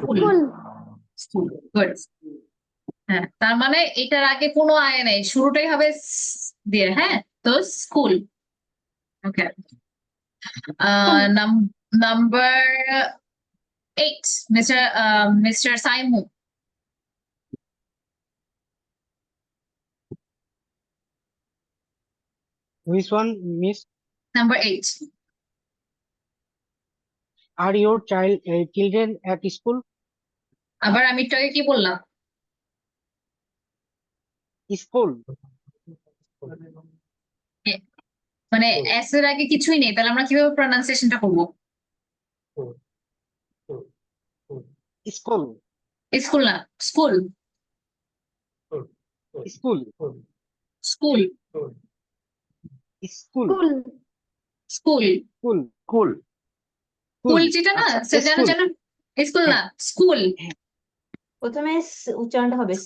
school, good. হ্যাঁ, তার মানে এটার আগে কোনো আয় নেই, শুরুটাই হবে দিয়ে, হ্যাঁ? তো school. Okay, number 8, mister Saimu. Which one, Miss? Number 8. Are your children at school? আবার আমি একটু আগে কি বললাম? School. মানে এস এর আগে কিছুই নেই, তাহলে আমরা কিভাবে প্রনাউন্সিয়েশনটা করবো? School. স্কুল না, school, School. School, School. School, School. School. School যেটা না, আচ্ছা, সে যেন school. যেন স্কুল না, স্কুল। প্রথমে উচ্চারণটা হবে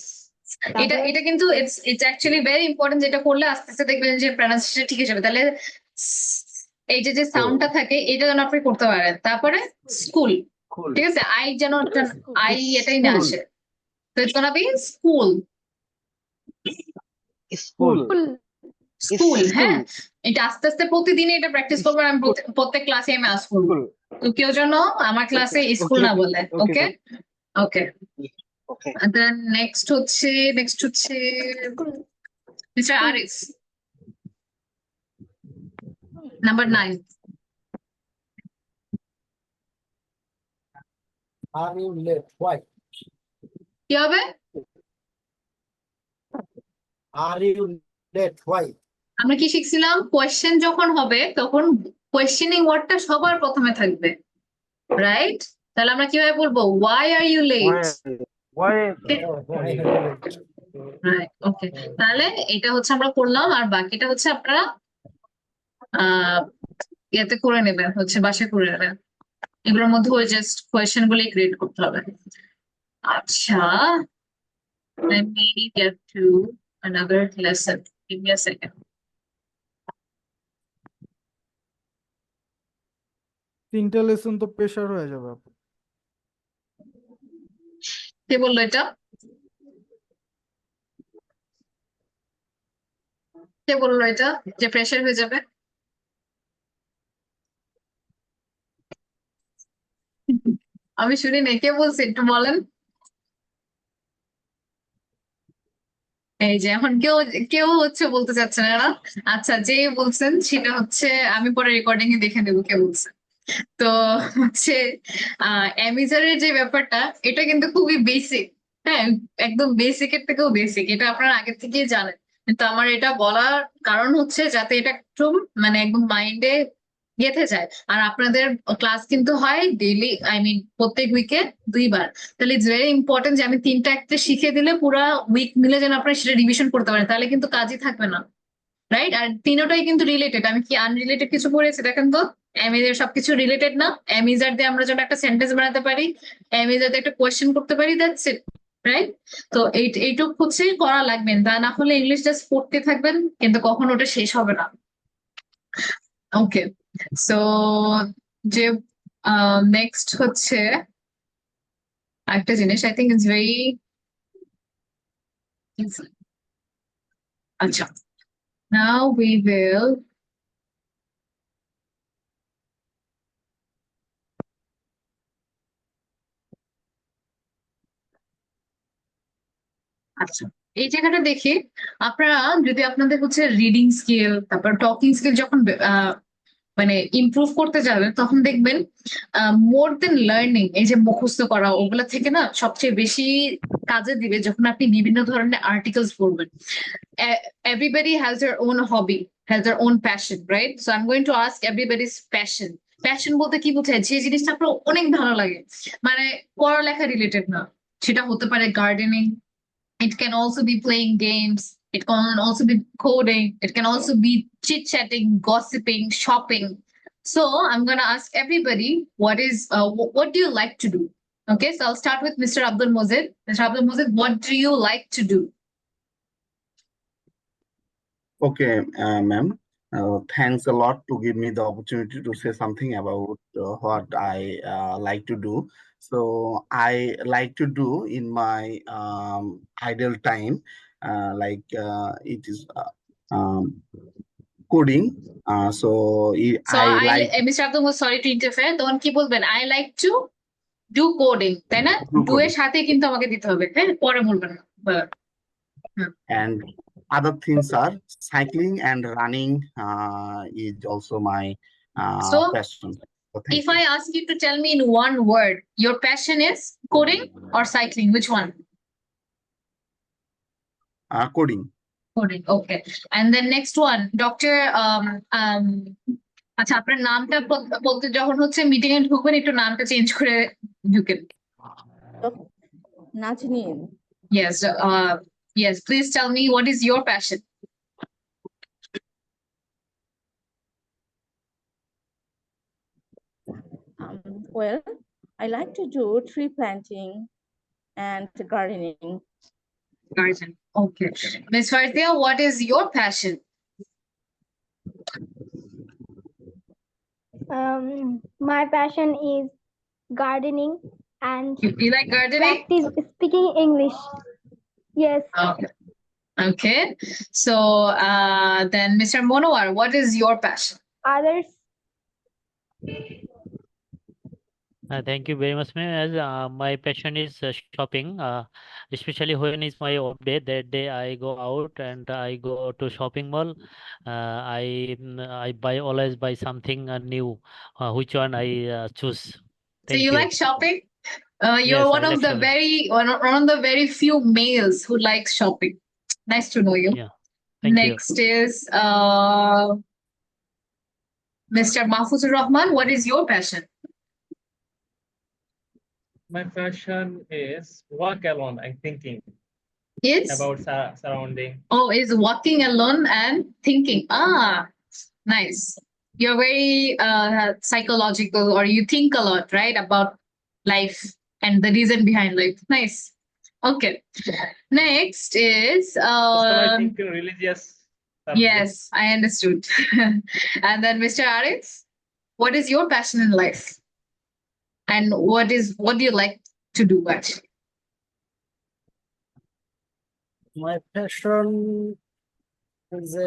এটা কিন্তু ইটস অ্যাকচুয়ালি ভেরি ইম্পর্টেন্ট, যেটা করলে আস্তে আস্তে দেখবেন যে প্রনাউন্সিয়েশন ঠিক হয়ে যাবে। তাহলে এই যে সাউন্ডটা থাকে এটা যেন আপনি করতে পারেন। তারপরে স্কুল, ঠিক আছে? আই যেন আই এটাই না আসে, তো it's gonna be school, School. School. হ্যাঁ, এটা আস্তে আস্তে প্রতিদিন এটা প্র্যাকটিস করবো, আমি প্রত্যেক ক্লাসে আমি আস করবো, তো কেউ যেন আমার ক্লাসে স্কুল না বলে। ওকে, ওকে। Okay. And then next হচ্ছে Mr. Arif, number 9. Are you late? Why? কি হবে? Are you late? Why? আমরা কি শিখছিলাম? কোয়েশ্চেন যখন হবে তখন কোয়েশ্চেনিং ওয়ার্ডটা সবার প্রথমে থাকবে, রাইট? তাহলে আমরা কিভাবে বলবো? Why are you late? Why? Right, okay. তাহলে এটা হচ্ছে আমরা করলাম, আর বাকিটা হচ্ছে আপনারা ইয়াতে করে নেবেন, হচ্ছে বাসায় করে নেবেন। এগুলোর মধ্যে ওই জাস্ট কোয়েশ্চেন গুলি ক্রিয়েট করতে হবে। আচ্ছা, let me get to another lesson. Give me a second. তিনটা লেসন তো প্রেশার হয়ে যাবে আপু। কে বললো এটা? কে বললো এটা যে প্রেশার হয়ে যাবে? আমি শুনি নাই, কে বলছে একটু বলেন। এই যে এখন কেউ কেউ হচ্ছে বলতে চাচ্ছে না। আচ্ছা, যে বলছেন সেটা হচ্ছে আমি পরে রেকর্ডিং এ দেখে নেবো কে বলছে। তো হচ্ছে অ্যামিজারের যে ব্যাপারটা, এটা কিন্তু খুবই বেসিক, হ্যাঁ, একদম বেসিকের থেকেও বেসিক, এটা আপনারা আগে থেকেই জানেন। কিন্তু আমার এটা বলার কারণ হচ্ছে যাতে এটা একটু মানে একদম মাইন্ডে গেঁথে যায়। আর আপনাদের ক্লাস কিন্তু হয় ডেইলি, আই মিন প্রত্যেক উইকে 2 বার। তাহলে ইটস ভেরি ইম্পর্টেন্ট যে আমি 3টা একটা শিখে দিলে পুরো উইক মিলে যেন আপনারা সেটা রিভিশন করতে পারেন, তাহলে কিন্তু কাজই থাকবে না, রাইট? আর তিনটাই কিন্তু রিলেটেড। আমি কি আনরিলেটেড কিছু পড়েছি দেখেন তো? অ্যামিজের সবকিছু রিলেটেড না? অ্যামিজার দিয়ে আমরা যেন একটা সেন্টেন্স বানাতে পারি, অ্যামিজার দিয়ে একটা কোয়েশ্চেন করতে পারি, দ্যাটস ইট, রাইট? তো এইটুক হচ্ছে করা লাগবে, তা না হলে ইংলিশ জাস্ট পড়তে থাকবেন কিন্তু কখনো ওটা শেষ হবে না। ওকে, সো যে নেক্সট হচ্ছে একটা জিনিস, I think it's very easy. আচ্ছা, now we will আচ্ছা এই জায়গাটা দেখি আপনারা যদি আপনাদের হচ্ছে রিডিং স্কিল তারপর টকিং স্কিল যখন মানে ইমপ্রুভ করতে যাবেন তখন দেখবেন মোর দেন লার্নিং, এই যে মুখস্থ করা ওগুলা থেকে না সবচেয়ে বেশি কাজে দিবে যখন আপনি বিভিন্ন ধরনের আর্টিকেলস পড়বেন। Everybody has their own hobby, has their own passion, right? So I'm going to ask everybody's passion. Passion বলতে কি বোঝায়? যে জিনিসটা আপনার অনেক ভালো লাগে, মানে পড়ালেখা রিলেটেড না, সেটা হতে পারে gardening, it can also be playing games, it can also be coding, it can also be chit-chatting, gossiping, shopping. So I'm going to ask everybody, what do you like to do? Okay, so I'll start with Mr. Abdul Mozid. Mr. Abdul Mozid, what do you like to do? Okay, ma'am. Thanks a lot to give me the opportunity to say something about what I like to do. So I like to do in my idle time, it is coding. So Mr. Abdul Mozid, sorry to interfere. Don't keep বলবেন I like to do coding, তাই না? Do এর সাথে কিন্তু আমাকে দিতে হবে, হ্যাঁ, পরে বলবেন না। And other things are cycling and running is also my So, passion. So if I ask you to tell me in one word, your passion is coding or cycling, which one? Coding. Coding, okay. And then next one, Dr. আচ্ছা আপনার নামটা বলতে যখন হচ্ছে meeting এ ঢুকবেন একটু নামটা change করে ঢুকেন। Naznin. Yes, please tell me what is your passion? Well, I like to do tree planting and gardening. Garden, okay. Ms. Farzia, what is your passion? My passion is gardening and you like gardening? Practice speaking English. Yes. Okay. So then Mr. Monowar, what is your passion? Others. Thank you very much, ma'am. As my passion is shopping, especially when it's my off day. That day I go out and I go to shopping mall. I always buy something new. Which one I choose? So you like shopping? You're Yes, one I of like the shopping. one of the very few males who likes shopping. Nice to know you. Yeah. Thank you. Next is Mr. Mahfuzur Rahman. What is your passion? My passion is walk alone and thinking Yes. about surrounding. Oh, is walking alone and thinking. Ah, nice. You're very psychological, or you think a lot, right, about life and the reason behind life. Nice. Okay. Next is I think religious. yes, I understood. And then Mr. Arif, what is your passion in life? And what do you like to do actually? My passion is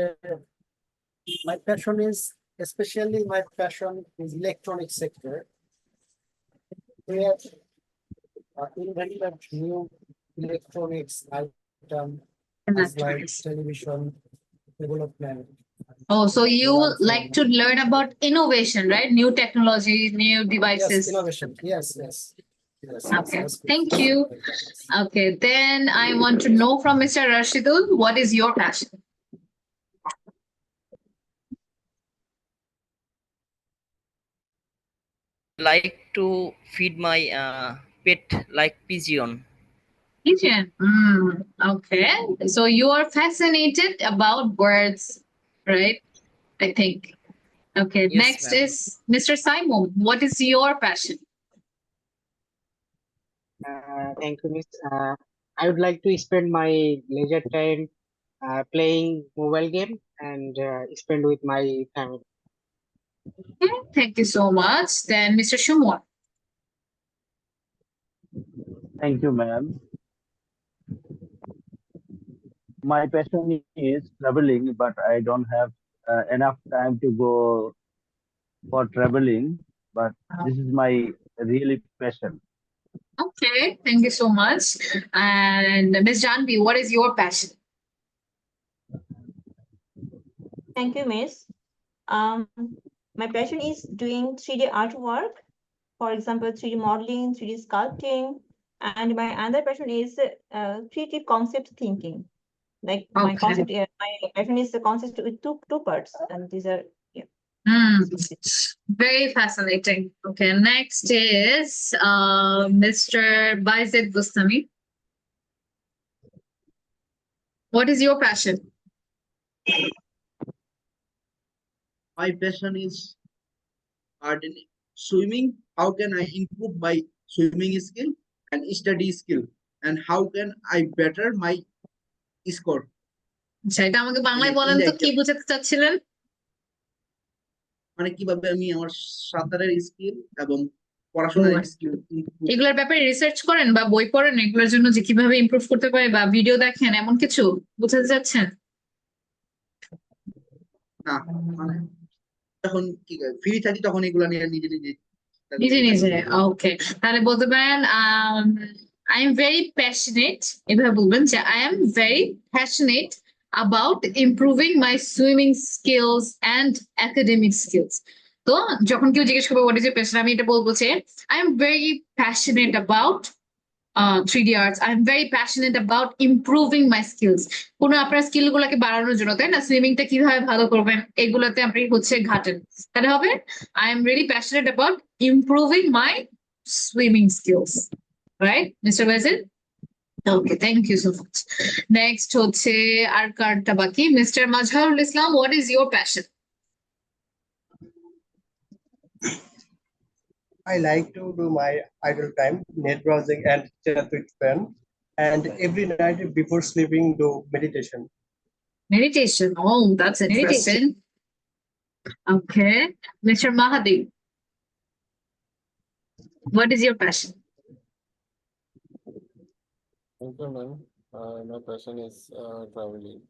especially my passion is electronic sector. We have invented new electronics item like television development. Oh, so you like to learn about innovation, right? New technology, new devices. Yes, innovation. Yes. Okay, thank you. Okay, then I want to know from Mr. Rashidul, what is your passion? like to feed my pet like pigeon. Pigeon. Okay. So you are fascinated about birds, right? I think. Okay. Yes, Next ma'am. is Mr. Simon. What is your passion? Thank you, Miss. I would like to spend my leisure time playing mobile game and spend with my family. Okay. Thank you so much. Then Mr. Shumon. Thank you, ma'am. My passion is traveling, but I don't have enough time to go for traveling. But this is my really passion. Okay. Thank you so much. And Ms. Janvi, what is your passion? Thank you, Miss. My passion is doing 3D artwork, for example, 3D modeling, 3D sculpting, and my other passion is creative concept thinking. Like my concept, my passion is the concept with two parts, and these are Very fascinating. Okay, next is Mr. Baized Bustami. What is your passion? My passion is gardening. Swimming. How can I improve my swimming skill and study skill? And how can I better my score? আচ্ছা এটা আমাকে বাংলায় মানে বলেন তো indirect কি বোঝাতে চাচ্ছিলেন? মানে কিভাবে আমি আমার সাঁতারের স্কিল এবং পড়াশোনার স্কিল এগুলোর ব্যাপারে রিসার্চ করেন বা বই পড়েন এগুলোর জন্য যে কিভাবে ইমপ্রুভ করতে পারে বা ভিডিও দেখেন এমন কিছু বোঝাতে চাচ্ছেন? না মানে যখন কি ফ্রি থাকি তখন এগুলা নিয়ে নিজে নিজে নিজে নিজে ওকে তাহলে বলতে পারেন আই এম ভেরি প্যাশনেট এভাবে বলবেন যে I am very passionate about improving my swimming skills and academic skills. তো যখন কেউ জিজ্ঞেস করবে what is your passion আমি এটা বলবো যে I am very passionate about 3D arts. I'm very passionate about improving my skills. কোনো আপনার স্কিল গুলোকে বাড়ানোর জন্য তাই না সুইমিংটা কিভাবে ভালো করবেন এগুলোতে আপনি হচ্ছে ঘাটেন তাহলে হবে I am really passionate about improving my swimming skills. Right, Mr. Bazil? Okay, thank you so much. Next হচ্ছে আর কার্ডটা বাকি Mr. Mazharul Islam, what is your passion? I like to do my idle time, net browsing and chat with friends. And every night before sleeping, do meditation. Meditation. Oh, that's interesting. Okay. Mr. Mahadi, what is your passion? Thank you, ma'am. My passion is traveling.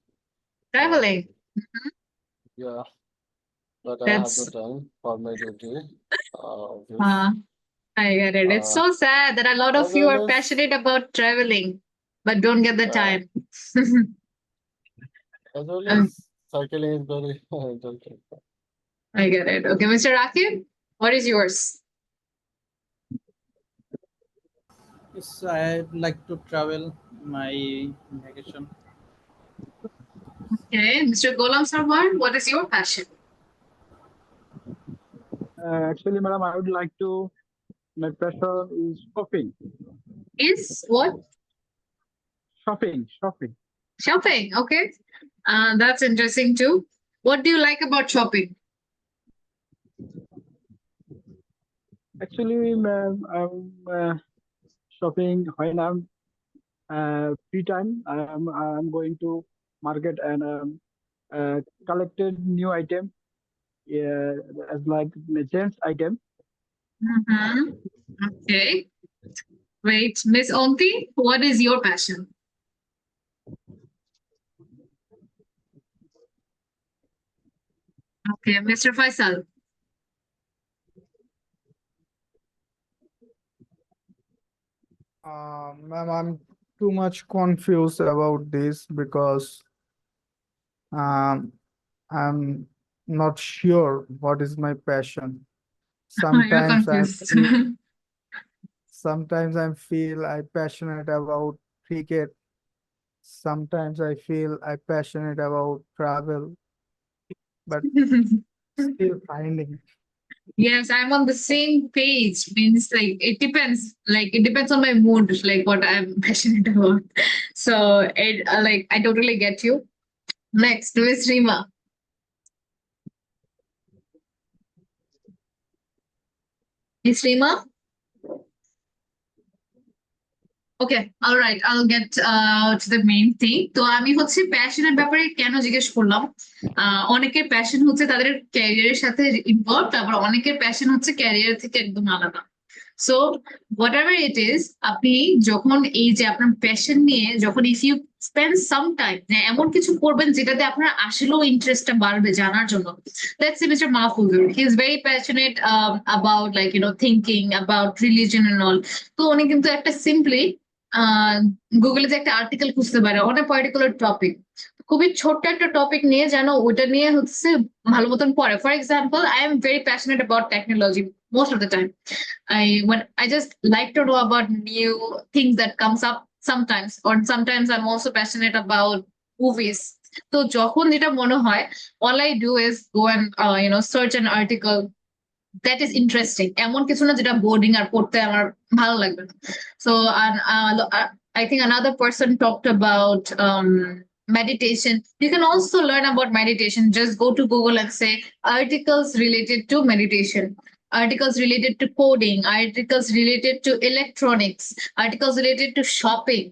Traveling. Yeah, but I have no time for my duty. I get it. It's so sad that a lot of as you well are as- passionate about traveling, but don't get the time. As well as cycling is very interesting. I get it. Okay, Mr. Rakib, what is yours? Yes, I'd like to travel my vacation. Okay, Mr. Golam Sarwar, what is your passion? Actually, madam, I would like to. My passion is shopping. Is what? Shopping. Shopping. Okay, that's interesting too. What do you like about shopping? Actually, ma'am, I'm shopping when I'm free time. I'm going to market and collected new item. Yeah, as like gents item. Okay. Wait, Miss Onti, what is your passion? Okay, Mr. Faisal. Ma'am, I'm too much confused about this because I'm not sure what is my passion. Sometimes I feel I'm passionate about cricket. Sometimes I feel I'm passionate about travel, but still finding. Yes, I'm on the same page. Means like it depends. Like it depends on my mood, like what I'm passionate about. So it like I totally get you. Next, Miss Rima. Miss Rima? Okay, all right. I'll get to the main thing. তো আমি হচ্ছে প্যাশনের ব্যাপারে কেন জিজ্ঞেস করলাম? অনেকের passion হচ্ছে তাদের ক্যারিয়ারের সাথে ইনভলভ, তারপর অনেকের প্যাশন হচ্ছে ক্যারিয়ার থেকে একদম আলাদা। So whatever it is, আপনি যখন এই যে আপনার প্যাশন নিয়ে যখন if you spend some time এমন কিছু করবেন যেটাতে আপনার আসলেও ইন্টারেস্টটা বাড়বে জানার জন্য। Let's say Mr. Mahfouzur, he is very passionate about like thinking about religion and all. তো উনি কিন্তু একটা সিম্পলি গুগলে যে একটা আর্টিকেল খুঁজতে পারে অন এ পার্টিকুলার টপিক, খুবই ছোট্ট একটা টপিক নিয়ে যেন ওটা নিয়ে হচ্ছে ভালো মতন পড়ে। For example, I am very passionate about technology most of the time. I just like to know about new things that comes up sometimes, or sometimes I'm also passionate about movies. তো যখন যেটা মনে হয়, all I do is go and search an article that is interesting. এমন কিছু না যেটা boarding আর পড়তে আমার ভালো লাগবে না। So I think another person talked about meditation. You can also learn about meditation. Just go to Google and say articles related to meditation, articles related to coding, articles related to electronics, articles related to shopping.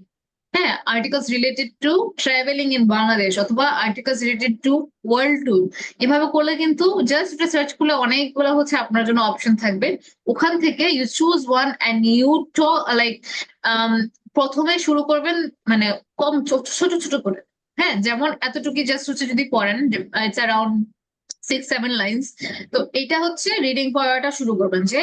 হ্যাঁ, articles related to traveling in Bangladesh অথবা articles related to world tour। এভাবে করলে কিন্তু just research করলে অনেকগুলো হচ্ছে আপনার জন্য অপশন থাকবে। ওখান থেকে you choose one and you to like প্রথমে শুরু করবেন মানে কম ছোট ছোট করে। হ্যাঁ, যেমন এতটুকু জাস্ট হচ্ছে যদি পড়েন, ইটস অ্যারাউন্ড 6-7 লাইনস। তো এটা হচ্ছে রিডিং পড়াটা শুরু করবেন, যে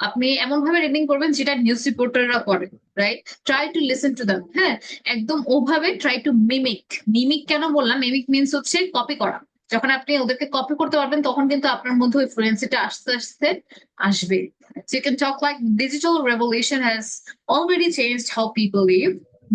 আপনি এমন ভাবে রিডিং করবেন যেটা নিউজ রিপোর্টাররা করে, right? Try to listen to them. হ্যাঁ, একদম ওভাবে ট্রাই টু মিমিক কেন বললাম? মিমিক মিনস হচ্ছে কপি করা। যখন আপনি ওদেরকে কপি করতে পারবেন তখন কিন্তু আপনার মধ্যে ওই ফ্লুয়েন্সিটা আস্তে আস্তে আসবে। So you can talk like digital revolution has already changed how people live,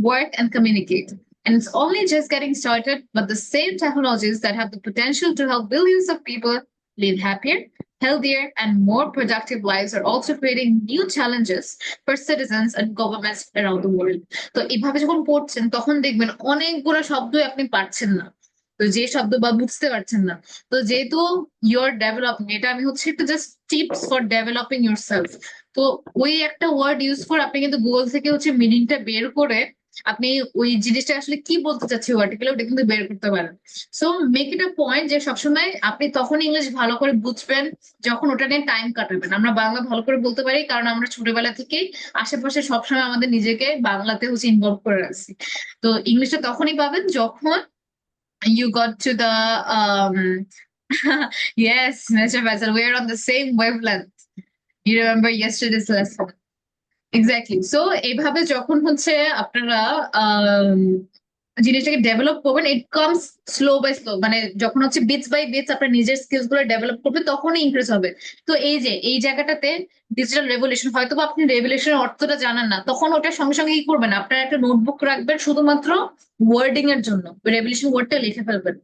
work and communicate. And it's only just getting started, but the same technologies that have the potential to help billions of people live happier, healthier, and more productive lives are also creating new challenges for citizens and governments around the world. তো এইভাবে যখন পড়ছেন তখন দেখবেন অনেকগুলো শব্দই আপনি পাচ্ছেন না, তো যে শব্দ বা বুঝতে পারছেন না। তো যেহেতু ইউর ডেভেলপিং, এটা আমি হচ্ছে একটু just tips for developing your self. তো ওই একটা ওয়ার্ড ইউজ করে আপনি কিন্তু গুগল থেকে হচ্ছে মিনিংটা বের করে আপনি ওই জিনিসটা আসলে কি বলতে চাচ্ছি আর্টিকেলে ওটা কিন্তু বের করতে পারেন। So make it a point যে সবসময় আপনি তখন ইংলিশ ভালো করে বুঝবেন যখন ওটা নিয়ে টাইম কাটাবেন। আমরা বাংলা ভালো করে বলতে পারি কারণ আমরা ছোটবেলা থেকেই আশেপাশে সবসময় আমাদের নিজেকে বাংলাতে হচ্ছে ইনভলভ করে রাখছি। তো ইংলিশটা তখনই পাবেন যখন you got to the yes, Mr. Faisal, we're on the same wavelength. You remember yesterday's lesson? Exactly. So এইভাবে যখন হচ্ছে আপনারা জিনিসটাকে ডেভেলপ করবেন, it comes slow by slow, মানে যখন হচ্ছে বিটস বাই বিটস আপনার নিজের স্কিলস গুলো ডেভেলপ করবে তখনই ইনক্রিজ হবে। তো এই যে এই জায়গাটাতে ডিজিটাল রেভলিউশন, হয়তো আপনি রেভলিউশনের অর্থটা জানেন না, তখন ওটার সঙ্গে সঙ্গে কি করবেন, আপনার একটা নোটবুক রাখবেন শুধুমাত্র ওয়ার্ডিং এর জন্য, রেভলিউশন ওয়ার্ডটা লিখে ফেলবেন।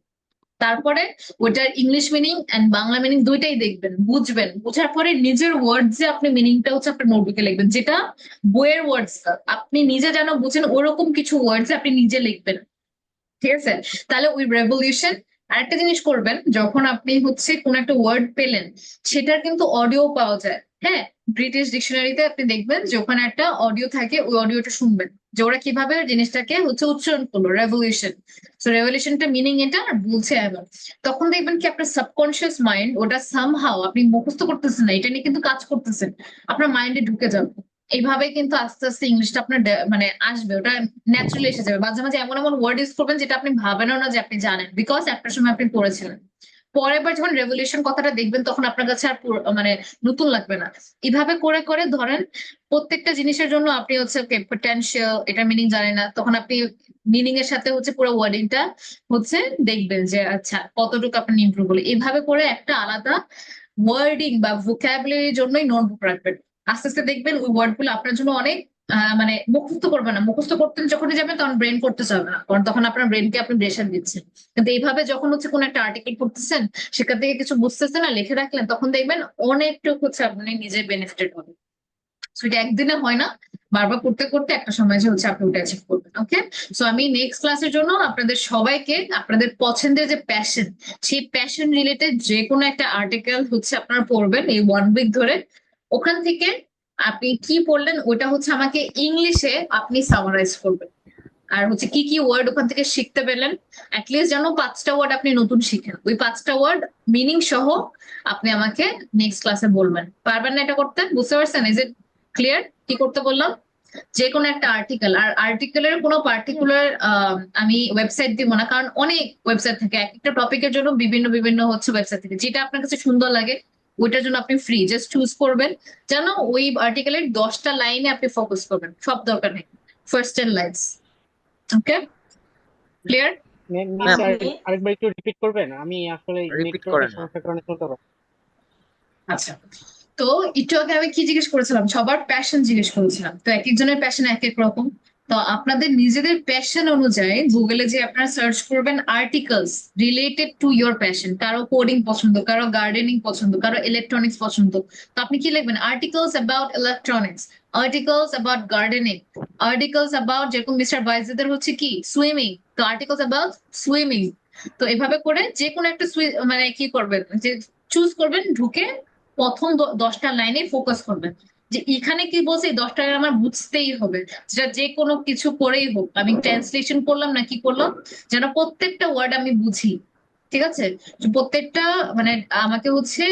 তারপরে ওটার English meaning and Bangla meaning দুইটাই দেখবেন, বুঝবেন। বুঝার পরে নিজের ওয়ার্ড যে আপনি মিনিংটা হচ্ছে আপনার নোটবুকে লিখবেন, যেটা বইয়ের ওয়ার্ডস আপনি নিজে যেন বুঝেন ওরকম কিছু ওয়ার্ডস আপনি নিজে লিখবেন, ঠিক আছে? তাহলে ওই রেভলিউশন। আরেকটা জিনিস করবেন, যখন আপনি হচ্ছে কোন একটা ওয়ার্ড পেলেন সেটার কিন্তু অডিও পাওয়া যায়। হ্যাঁ, ব্রিটিশ ডিকশনারিতে আপনি দেখবেন যে ওখানে একটা অডিও থাকে, ওই অডিওটা শুনবেন যে ওরা কিভাবে জিনিসটাকে হচ্ছে উচ্চারণ করলো, রেভলিউশন। সো রেভলিউশনটা মিনিং এটা আর বলছে এমন, তখন দেখবেন কি আপনার সাবকনশিয়াস মাইন্ড ওটা সামহাও, আপনি মুখস্থ করতেছেন না, এটা নিয়ে কিন্তু কাজ করতেছেন, আপনার মাইন্ডে ঢুকে যাবে। এইভাবে কিন্তু আস্তে আস্তে ইংলিশটা আপনার মানে আসবে, ওটা ন্যাচারালি এসে যাবে। মাঝে মাঝে এমন এমন ওয়ার্ড ইউজ করবেন যেটা আপনি ভাবেনও না যে আপনি জানেন, বিকজ একটা সময় আপনি পড়েছিলেন। পরের বার যখন রেভলিউশন কথাটা দেখবেন তখন আপনার কাছে আর মানে নতুন লাগবে না। এইভাবে করে করে ধরেন প্রত্যেকটা জিনিসের জন্য আপনি হচ্ছে পটেনশিয়াল, এটা মিনিং জানেন না, তখন আপনি মিনিং এর সাথে হচ্ছে পুরো ওয়ার্ডিংটা হচ্ছে দেখবেন যে আচ্ছা কতটুকু আপনি ইমপ্রুভ হলো। এইভাবে করে একটা আলাদা ওয়ার্ডিং বা ভোকাবুলারির জন্যই নোটবুক রাখবেন। আস্তে আস্তে দেখবেন ওই ওয়ার্ড গুলো আপনার জন্য অনেক মানে মুখস্থ করবে না, মুখস্থ করতে যখনই যাবেন তখন ব্রেন করতে চাবে না, কারণ তখন আপনার ব্রেনকে আপনি প্রেশার দিচ্ছেন। কিন্তু এইভাবে যখন হচ্ছে কোনো একটা আর্টিকেল পড়তেছেন, সেখান থেকে কিছু বুঝতেছেন না, লিখে রাখলেন, তখন দেখবেন অনেকটুকু হচ্ছে আপনি নিজে বেনিফিটেড হবে। সো এটা একদিনে হয় না, বারবার করতে করতে একটা সময় যে হচ্ছে আপনি ওটা অ্যাচিভ করবেন। ওকে, সো আমি নেক্সট ক্লাসের জন্য আপনাদের সবাইকে আপনাদের পছন্দের যে প্যাশন, সেই প্যাশন রিলেটেড যে কোনো একটা আর্টিকেল হচ্ছে আপনারা পড়বেন এই 1 উইক ধরে। ওখান থেকে আপনি কি পড়লেন ওটা হচ্ছে আমাকে ইংলিশে আপনি সামারাইজ করবেন, আর হচ্ছে কি কি ওয়ার্ড ওখান থেকে শিখতে পেলেন, অ্যাটলিস্ট যেন 5টা ওয়ার্ড আপনি নতুন শিখেন, ওই 5টা ওয়ার্ড মিনিং সহ আপনি আমাকে নেক্সট ক্লাসে বলবেন। পারবেন না এটা করতে? বুঝতে পারছেন? ইজ ইট ক্লিয়ার কি করতে বললাম? যে কোনো একটা আর্টিকেল, আর আর্টিকেলের কোনো পার্টিকুলার আমি ওয়েবসাইট দিব না, কারণ অনেক ওয়েবসাইট থেকে এক একটা টপিকের জন্য বিভিন্ন বিভিন্ন হচ্ছে ওয়েবসাইট থেকে, যেটা আপনার কাছে সুন্দর লাগে ওইটার জন্য আপনি ফ্রি জাস্ট চুজ করবেন, যেন ওই আর্টিকেলের 10টা লাইনে আপনি ফোকাস করবেন, সব দরকার নেই, ফার্স্ট 10 লাইনস। ওকে, ক্লিয়ার? মিস আরেকবার একটু রিপিট করবেন, আমি আসলে নেটওয়ার্কের সমস্যার কারণে শুনতে পাচ্ছি। আচ্ছা, তো একটু আগে আমি কি জিজ্ঞেস করেছিলাম, সবার প্যাশন জিজ্ঞেস করেছিলাম, তো এক একজনের প্যাশন এক এক রকম। তো আপনাদের নিজেদের প্যাশন অনুযায়ী গুগলে যে আপনারা সার্চ করবেন articles related to your passion, কারো কোডিং পছন্দ, কারো গার্ডেনিং পছন্দ, কারো ইলেকট্রনিক্স পছন্দ, তো আপনি কি লিখবেন? Articles about electronics, articles about gardening, articles about, যেরকম মিস্টার বাইজেদের হচ্ছে কি সুইমিং, তো আর্টিকেলস অ্যাবাউট সুইমিং। তো এভাবে করে যে কোনো একটা মানে কি করবেন, যে চুজ করবেন, ঢুকে প্রথম 10টা লাইনে ফোকাস করবেন, যে এখানে কি বলছে এই 10টা আমার বুঝতেই হবে, যেটা যে কোনো কিছু করেই হোক, আমি ট্রান্সলেশন করলাম না কি করলাম, যেন প্রত্যেকটা ওয়ার্ড আমি বুঝি। ঠিক আছে, প্রত্যেকটা মানে আমাকে হচ্ছে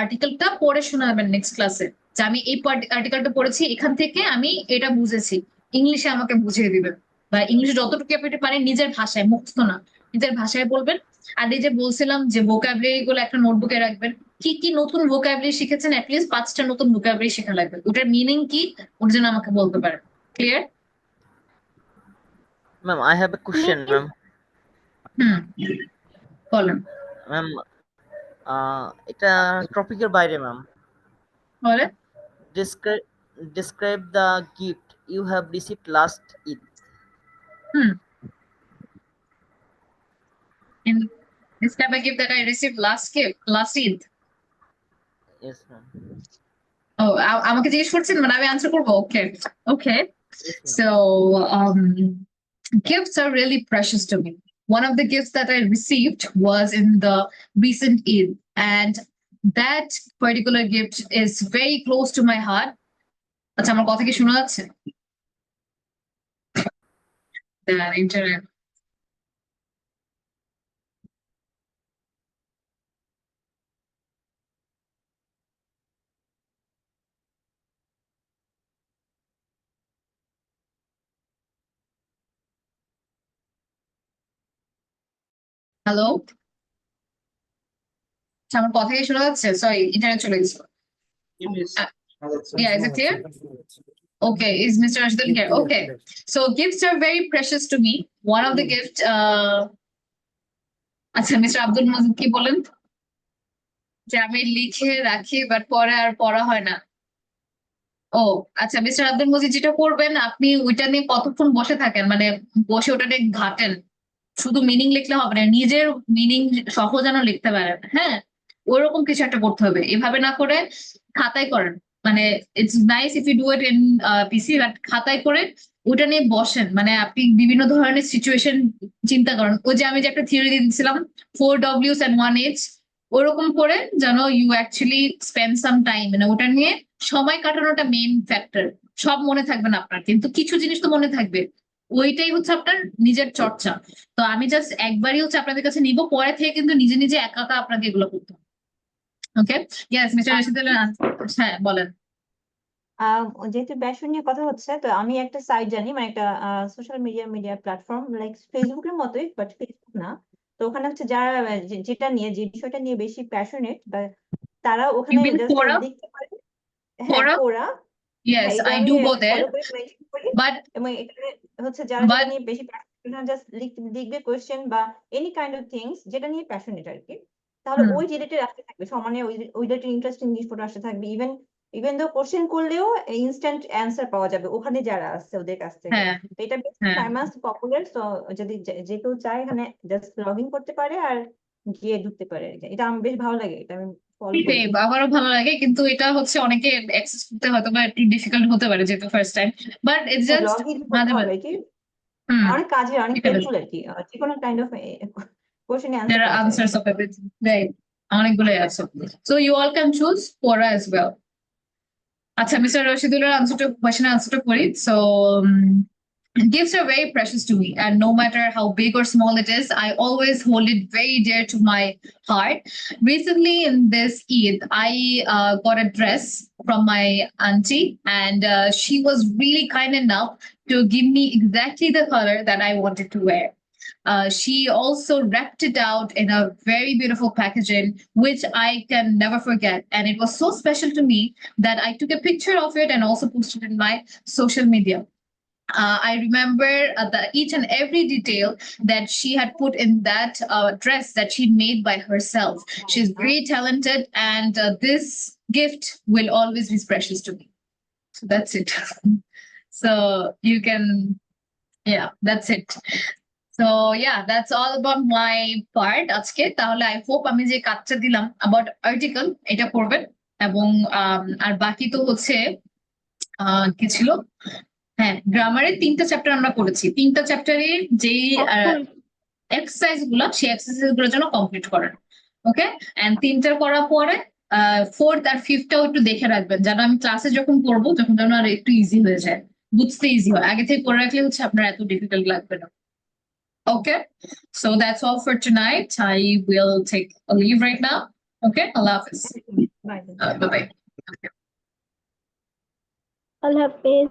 আর্টিকেলটা পড়ে শোনাবেন নেক্সট ক্লাসে, যে আমি এই আর্টিকেলটা পড়েছি, এখান থেকে আমি এটা বুঝেছি, ইংলিশে আমাকে বুঝিয়ে দিবেন, বা ইংলিশ যতটুকু আপনি পারেন নিজের ভাষায়, মুখস্থ না, নিজের ভাষায় বলবেন। আর এই যে বলছিলাম যে ভোকাবুলারি গুলো একটা নোটবুকে রাখবেন, কি কি নতুন ভোকাবুলারি শিখেছেন, অ্যাটলিস্ট 5টা নতুন ভোকাবুলারি শেখা লাগবে, ওটার মিনিং কি ওর জন্য আমাকে বলতে পারেন। Clear? Ma'am, I have a question, ma'am. বলেন। Ma'am, এটা টপিকের বাইরে, ম্যাম। বলেন। Describe the gift you have received last Eid. Describe a gift that I received last Eid. Yes, ma'am. Oh, আমাকে জিজ্ঞেস করছেন, মানে আমি আনসার করবো? ওকে ওকে, so gifts are really precious to me. One of the gifts that I received was in the recent Eid, and that particular gift is very close to my heart. আচ্ছা, আমার কথা কি শোনা যাচ্ছে? Internet. হ্যালো, আমার কথা কি শোনা যাচ্ছে? সরি, ইন্টারনেট চলে গেছে। Yeah, is it clear? Okay, is Mr. Ashdal here? Okay, so gifts are very precious to me. One of the gift, আচ্ছা, মিস্টার আব্দুল মজিদ কি বলেন? যে আমি লিখে রাখি বাট পরে আর পড়া হয় না। ও আচ্ছা, মিস্টার আব্দুল মজিদ, যেটা করবেন আপনি ওইটা নিয়ে কতক্ষণ বসে থাকেন, মানে বসে ওটা নিয়ে ঘাটেন, শুধু মিনিং লিখলে হবে না, নিজের মিনিং সহ যেন লিখতে পারেন। হ্যাঁ, ওইরকম কিছু একটা করতে হবে, এভাবে না করে খাতায় করেন। মানে it's nice if you do it in PC, but খাতায় করে ওটা নিয়ে বসেন, মানে আপনি বিভিন্ন ধরনের সিচুয়েশন চিন্তা করেন। ওই যে আমি যে একটা থিওরি দিয়েছিলাম 4 W's and 1 H, ওরকম করে যেন you actually spend some time, মানে ওটা নিয়ে সময় কাটানোটা মেইন ফ্যাক্টর। সব মনে থাকবে না আপনার, কিন্তু কিছু জিনিস তো মনে থাকবে, ওইটাই হচ্ছে আপনার নিজের চর্চা। তো আমি জাস্ট একবারই হচ্ছে আপনাদের কাছে নিব, পরে থেকে কিন্তু নিজে নিজে একা একা আপনাকে এগুলো করতে হবে। ওকে, ইয়েস মিস্টার রাশিদুল, হ্যাঁ বলেন। যেহেতু প্যাশন নিয়ে কথা হচ্ছে, তো আমি একটা সাইট জানি, মানে একটা সোশ্যাল মিডিয়া প্ল্যাটফর্ম লাইক ফেসবুকের মতোই, বাট ফেসবুক না। তো ওখানে হচ্ছে যারা যেটা নিয়ে, যে বিষয়টা নিয়ে বেশি প্যাশনেট, বা তারা ওখানে জাস্ট লিখতে পারে। হ্যাঁ, কোরা। Yes, I do go there, but এবং এখানে হচ্ছে যারা যেটা নিয়ে বেশি প্যাশনেট, জাস্ট লিখবে কোয়েশ্চেন বা এনি কাইন্ড অফ থিংস যেটা নিয়ে প্যাশনেট আর কি, তাহলে ওই রিলেটেড আসতে থাকবে, সমানে ওই রিলেটেড ইন্টারেস্টিং জিনিসপত্র আসতে থাকবে। ইভেন ইভেন দো কোশ্চেন করলেও ইনস্ট্যান্ট অ্যান্সার পাওয়া যাবে ওখানে যারা আছে ওদের কাছ থেকে। হ্যাঁ তো এটা বেশ হ্যাঁ ফেমাস পপুলার। তো যদি যে কেউ চায় এখানে জাস্ট লগ ইন করতে পারে আর গিয়ে ঢুকতে পারে। এটা আমার বেশ ভালো লাগে, এটা আমি ফলো করি। এটাই আমারও ভালো লাগে, কিন্তু এটা হচ্ছে অনেকে অ্যাক্সেস করতে হয়তো বা একটু ডিফিকাল্ট হতে পারে যেহেতু first time, but it's just log in করতে মাঝে হবে মাঝে কি হুম অনেক কাজে অনেক এখানে হেল্পফুল আর কি, যে কোনো kind of question answer there are পাওয়া যায়। answers of everything, right? অনেকগুলোই আছে, so you all can choose Quora as well. আচ্ছা, মিস্টার রশিদুলের question answer করি। So gifts are very precious to me, and no matter how big or small it is, I always hold it very dear to my heart. Recently, in this Eid, I got a dress from my auntie, and she was really kind enough to give me exactly the color that I wanted to wear. She also wrapped it out in a very beautiful packaging, which I can never forget. And it was so special to me that I took a picture of it and also posted it in my social media. I remember each and every detail that she had put in that dress that she made by herself. She's very talented, and this gift will always be precious to me. So that's it. So you can, yeah, that's it. So yeah, that's all about my part আজকে। তাহলে I hope আমি যে কাজটা দিলাম about article এটা করবেন, এবং আর বাকি তো হচ্ছে কি ছিল, হ্যাঁ গ্রামারের 3টা চ্যাপ্টার আমরা করেছি। 3টা চ্যাপ্টারের যেই এক্সারসাইজ গুলো সেই এক্সারসাইজ গুলো যেন কমপ্লিট করেন, ওকে? এন্ড 3টা করার পরে 4th আর 5thটাও একটু দেখে রাখবেন, যেন আমি ক্লাসে যখন পড়বো তখন যেন আর একটু ইজি হয়ে যায়, বুঝতে ইজি হয়। আগে থেকে করে রাখলে হচ্ছে আপনার এত ডিফিকাল্ট লাগবে না। Okay, so that's all for tonight. I will take a leave right now. Okay, Allah Hafiz. Bye. Bye-bye. Allah Hafiz.